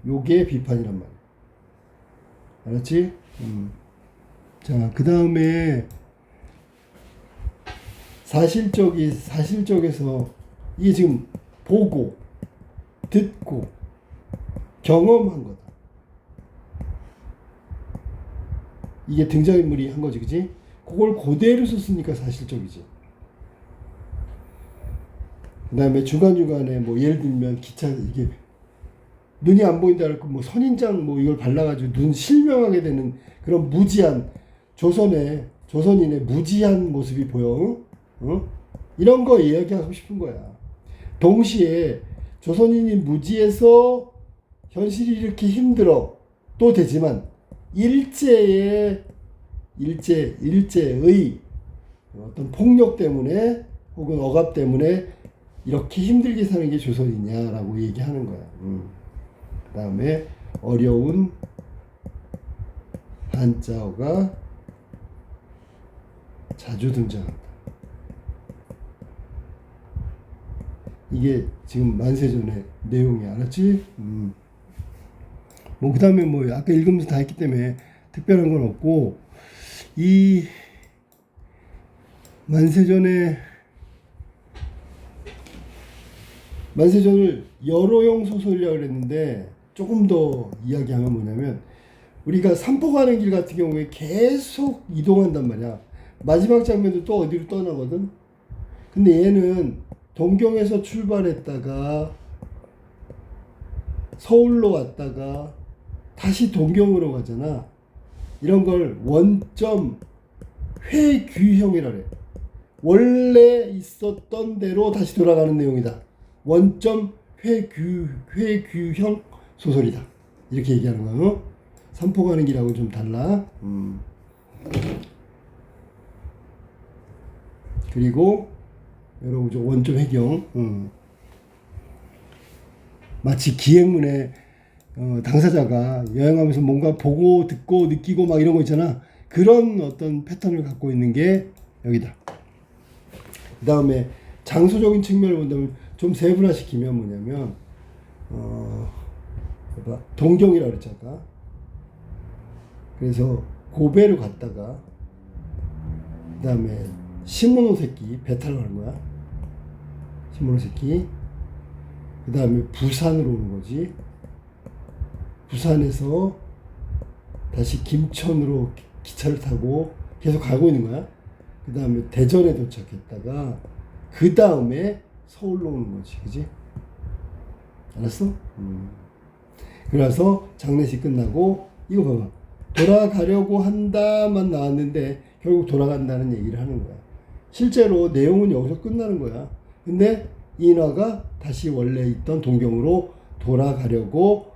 요게 비판이란 말이야. 알았지? 자, 그 다음에 사실적에서 이게 지금 보고 듣고 경험한 거다. 이게 등장인물이 한 거지, 그치? 그걸 그대로 썼으니까 사실적이지. 그 다음에 중간중간에 예를 들면 기차, 이게 눈이 안 보인다 할 선인장 이걸 발라가지고 눈 실명하게 되는 그런 무지한 조선인의 무지한 모습이 보여. 이런 거 이야기하고 싶은 거야. 동시에 조선인이 무지해서 현실이 이렇게 힘들어 또 되지만 일제의 어떤 폭력 때문에 혹은 억압 때문에 이렇게 힘들게 사는 게 조선이냐라고 얘기하는 거야. 그 다음에 어려운 한자어가 자주 등장한다. 이게 지금 만세전의 내용이야. 알았지? 뭐 그 다음에 뭐 아까 읽으면서 다 했기 때문에 특별한 건 없고, 이 만세전을 여러용 소설이라고 그랬는데, 조금 더 이야기하면 뭐냐면, 우리가 삼포 가는 길 같은 경우에 계속 이동한단 말이야. 마지막 장면도 또 어디로 떠나거든. 근데 얘는 동경에서 출발했다가 서울로 왔다가 다시 동경으로 가잖아. 이런 걸 원점 회귀형이라 그래. 원래 있었던 대로 다시 돌아가는 내용이다. 원점 회귀형 소설이다. 이렇게 얘기하는 거예요. 삼포 가는 길하고는 좀 달라. 그리고 여러분 원점 회경. 마치 기행문에 당사자가 여행하면서 뭔가 보고 듣고 느끼고 막 이런 거 있잖아. 그런 어떤 패턴을 갖고 있는 게 여기다. 그 다음에 장소적인 측면을 본다면 좀 세분화시키면 뭐냐면 동경이라고 그랬잖아. 그래서 고베를 갔다가 그 다음에 시모노세키 배 타러 가는 거야. 시모노세키. 그 다음에 부산으로 오는 거지. 부산에서 다시 김천으로 기차를 타고 계속 가고 있는 거야. 그 다음에 대전에 도착했다가 그 다음에 서울로 오는 거지. 그지? 알았어? 그래서 장례식 끝나고 이거 봐봐. 돌아가려고 한다만 나왔는데 결국 돌아간다는 얘기를 하는 거야. 실제로 내용은 여기서 끝나는 거야. 근데 인화가 다시 원래 있던 동경으로 돌아가려고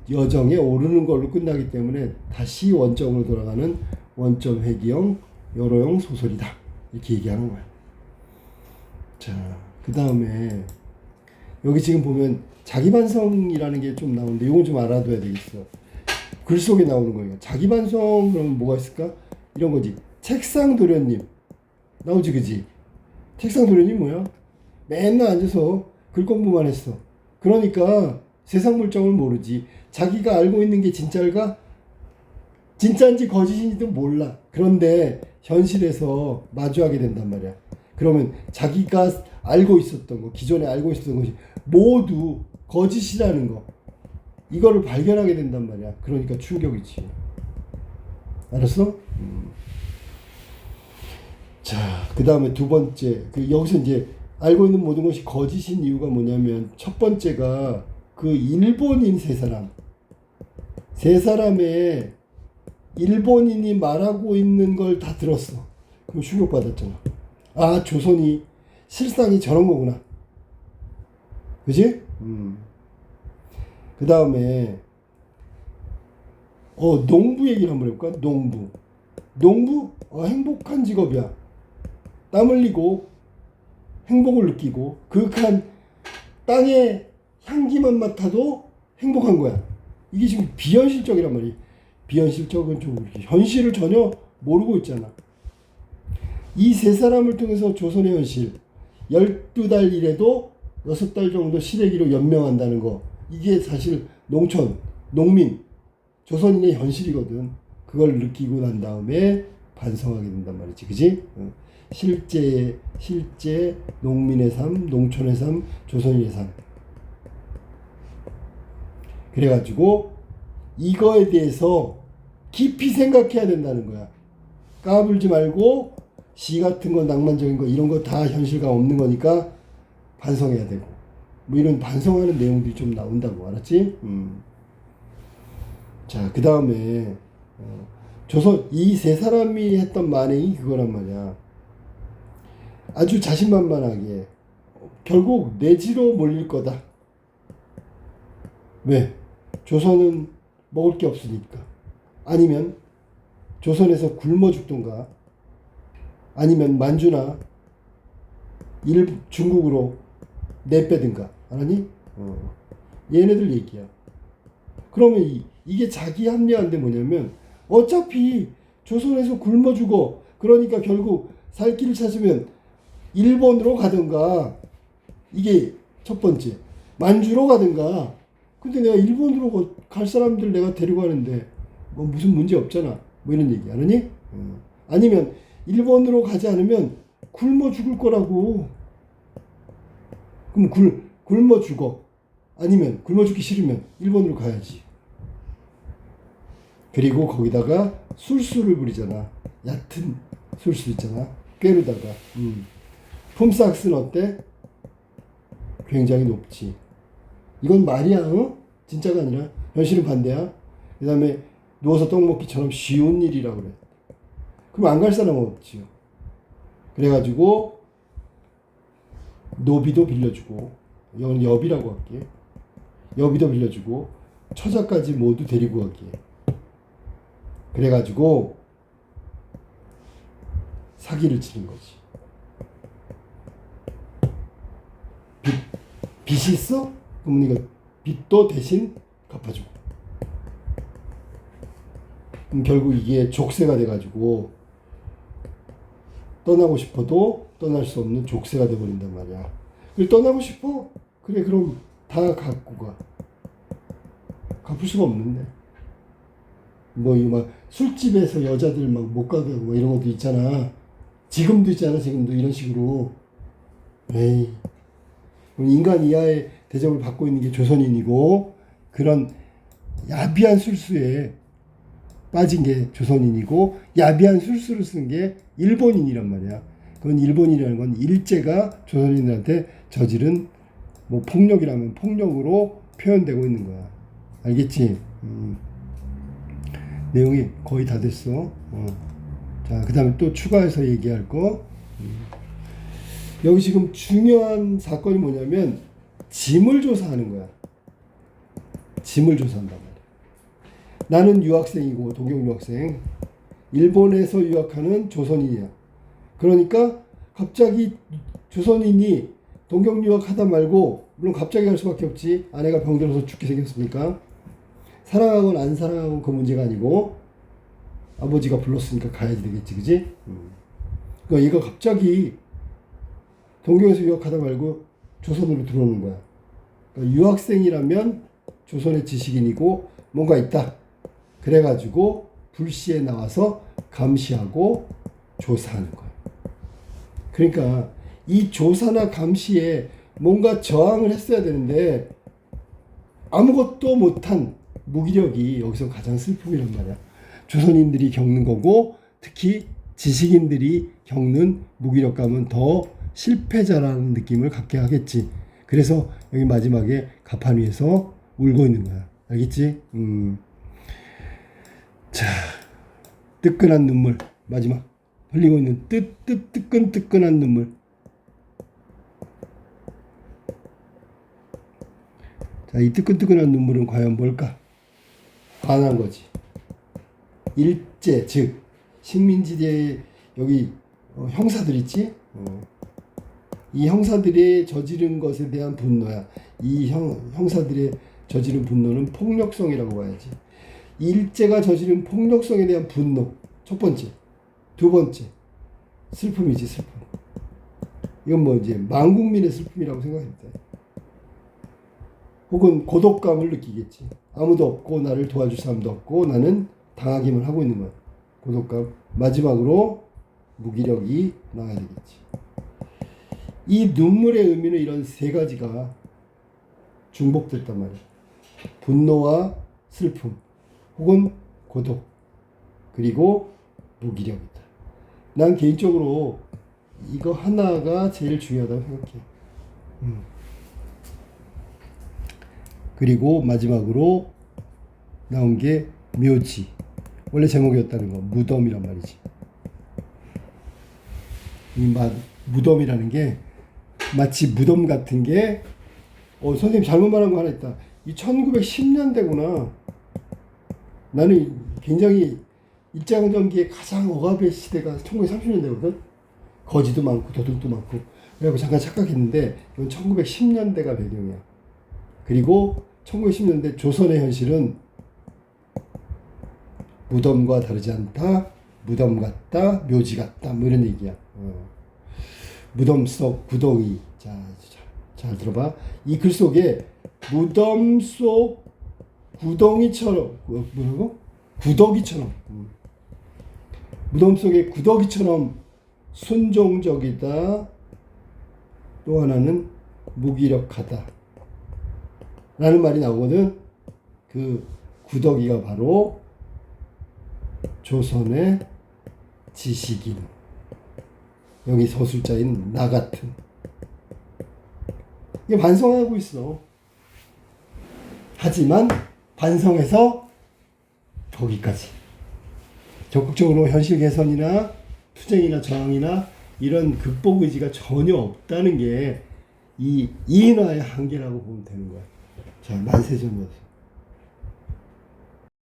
여정에 오르는 걸로 끝나기 때문에 다시 원점으로 돌아가는 원점 회귀형 여러용 소설이다. 이렇게 얘기하는 거야. 자, 그 다음에 여기 지금 보면 자기반성이라는 게 좀 나오는데 이건 좀 알아둬야 되겠어. 글 속에 나오는 거예요. 자기반성 그러면 뭐가 있을까? 이런 거지. 책상 도련님 나오지, 그지? 책상 도련님 뭐야? 맨날 앉아서 글 공부만 했어. 그러니까 세상 물정을 모르지. 자기가 알고 있는 게 진짜일까? 진짜인지 거짓인지도 몰라. 그런데 현실에서 마주하게 된단 말이야. 그러면 자기가 알고 있었던 거, 기존에 알고 있었던 것이 모두 거짓이라는 거, 이거를 발견하게 된단 말이야. 그러니까 충격이지. 알았어? 자, 그 다음에 두 번째. 여기서 이제 알고 있는 모든 것이 거짓인 이유가 뭐냐면, 첫 번째가 그 일본인 세 사람. 세 사람의 일본인이 말하고 있는 걸 다 들었어. 그럼 충격받았잖아. 아, 조선이 실상이 저런 거구나. 그지? 그 다음에 농부 얘기를 한번 해볼까? 농부? 행복한 직업이야. 땀 흘리고 행복을 느끼고 그윽한 땅의 향기만 맡아도 행복한 거야. 이게 지금 비현실적이란 말이야. 비현실적은 좀 이렇게 현실을 전혀 모르고 있잖아. 이 세 사람을 통해서 조선의 현실, 12달 일해도 6달 정도 시래기로 연명한다는 거, 이게 사실 농촌, 농민, 조선인의 현실이거든. 그걸 느끼고 난 다음에 반성하게 된단 말이지. 그지? 실제 농민의 삶, 농촌의 삶, 조선인의 삶. 그래가지고 이거에 대해서 깊이 생각해야 된다는 거야. 까불지 말고 시 같은 거, 낭만적인 거, 이런 거 다 현실감 없는 거니까 반성해야 되고, 뭐 이런 반성하는 내용들이 좀 나온다고. 알았지? 자, 그 다음에 조선 이 세 사람이 했던 만행이 그거란 말이야. 아주 자신만만하게 결국 내지로 몰릴 거다. 왜? 조선은 먹을 게 없으니까. 아니면 조선에서 굶어 죽던가, 아니면 만주나 중국으로 내빼든가. 알았니? 얘네들 얘기야. 그러면 이게 자기 합리화인데 뭐냐면 어차피 조선에서 굶어 죽어. 그러니까 결국 살 길을 찾으면 일본으로 가든가. 이게 첫 번째. 만주로 가든가. 근데 내가 일본으로 갈 사람들 내가 데리고 가는데 뭐 무슨 문제 없잖아. 뭐 이런 얘기 알았니? 아니면 일본으로 가지 않으면 굶어 죽을 거라고. 그럼 굶어 죽어. 아니면 굶어 죽기 싫으면 일본으로 가야지. 그리고 거기다가 술수를 부리잖아. 얕은 술수 있잖아. 꿰르다가. 품삯은 어때? 굉장히 높지. 이건 말이야. 진짜가 아니라 현실은 반대야. 그 다음에 누워서 떡 먹기처럼 쉬운 일이라고 그래. 그럼 안 갈 사람은 없지요. 그래가지고 노비도 빌려주고, 이건 여비라고 할게. 여비도 빌려주고 처자까지 모두 데리고 가게. 그래가지고 사기를 치는 거지. 빚이 있어? 그럼 이거 빚도 대신 갚아주고. 그럼 결국 이게 족쇄가 돼가지고 떠나고 싶어도 떠날 수 없는 족쇄가 돼버린단 말이야. 그래, 떠나고 싶어? 그래, 그럼 다 갖고 가. 갚을 수가 없는데. 뭐, 이 막 술집에서 여자들 막 못 가게 하고 뭐 이런 것도 있잖아. 지금도 있잖아, 지금도 이런 식으로. 에이. 인간 이하의 대접을 받고 있는 게 조선인이고, 그런 야비한 술수에 빠진 게 조선인이고, 야비한 술수를 쓴 게 일본인이란 말이야. 그건 일본인이라는 건 일제가 조선인들한테 저지른 뭐 폭력이라면 폭력으로 표현되고 있는 거야. 알겠지? 내용이 거의 다 됐어. 자, 그 다음에 또 추가해서 얘기할 거. 여기 지금 중요한 사건이 뭐냐면 짐을 조사하는 거야. 짐을 조사한단 말이야. 나는 유학생이고 동경 유학생. 일본에서 유학하는 조선인이야. 그러니까 갑자기 조선인이 동경 유학하다 말고, 물론 갑자기 갈 수밖에 없지. 아내가 병들어서 죽게 생겼으니까. 사랑하건 안 사랑하건 그 문제가 아니고 아버지가 불렀으니까 가야 되겠지, 그지? 그러니까 얘가 갑자기 동경에서 유학하다 말고 조선으로 들어오는 거야. 그러니까 유학생이라면 조선의 지식인이고 뭔가 있다. 그래가지고 불시에 나와서 감시하고 조사하는 거야. 그러니까 이 조사나 감시에 뭔가 저항을 했어야 되는데 아무것도 못한 무기력이 여기서 가장 슬픔이란 말이야. 조선인들이 겪는 거고, 특히 지식인들이 겪는 무기력감은 더 실패자라는 느낌을 갖게 하겠지. 그래서 여기 마지막에 가판 위에서 울고 있는 거야. 알겠지? 자, 뜨끈한 눈물. 마지막 흘리고 있는 뜨끈뜨끈한 눈물. 자, 이 뜨끈뜨끈한 눈물은 과연 뭘까? 반한 거지. 일제, 즉 식민지대에 여기 형사들 있지? 이 형사들이 저지른 것에 대한 분노야. 이 형사들의 저지른 분노는 폭력성이라고 봐야지. 일제가 저지른 폭력성에 대한 분노. 첫 번째. 두 번째. 슬픔이지, 슬픔. 이건 뭐 이제 만국민의 슬픔이라고 생각했다. 혹은 고독감을 느끼겠지. 아무도 없고 나를 도와줄 사람도 없고 나는 당하기만 하고 있는 거야. 고독감. 마지막으로 무기력이 나와야 되겠지. 이 눈물의 의미는 이런 세 가지가 중복됐단 말이야. 분노와 슬픔, 혹은 고독, 그리고 무기력이다. 난 개인적으로 이거 하나가 제일 중요하다고 생각해. 그리고 마지막으로 나온 게 묘지. 원래 제목이었다는 거. 무덤이란 말이지. 이 무덤이라는 게 마치 무덤 같은 게, 선생님 잘못 말한 거 하나 있다. 이 1910년대구나. 나는 굉장히 일제강점기에 가장 억압의 시대가 1930년대거든. 거지도 많고 도둑도 많고. 그래고 잠깐 착각했는데 이건 1910년대가 배경이야. 그리고 1910년대 조선의 현실은 무덤과 다르지 않다, 무덤 같다, 묘지 같다, 뭐 이런 얘기야. 무덤 속 구덩이. 자, 잘 들어봐. 이 글 속에 무덤 속 구덩이처럼, 뭐라고? 구더기처럼. 무덤 속의 구더기처럼 순종적이다. 또 하나는 무기력하다. 라는 말이 나오거든. 그 구더기가 바로 조선의 지식인. 여기 서술자인 나 같은. 이게 반성하고 있어. 하지만 반성해서 거기까지. 적극적으로 현실 개선이나 투쟁이나 저항이나 이런 극복 의지가 전혀 없다는 게 이 이인화의 한계라고 보면 되는 거야. 자, 만세전이었어.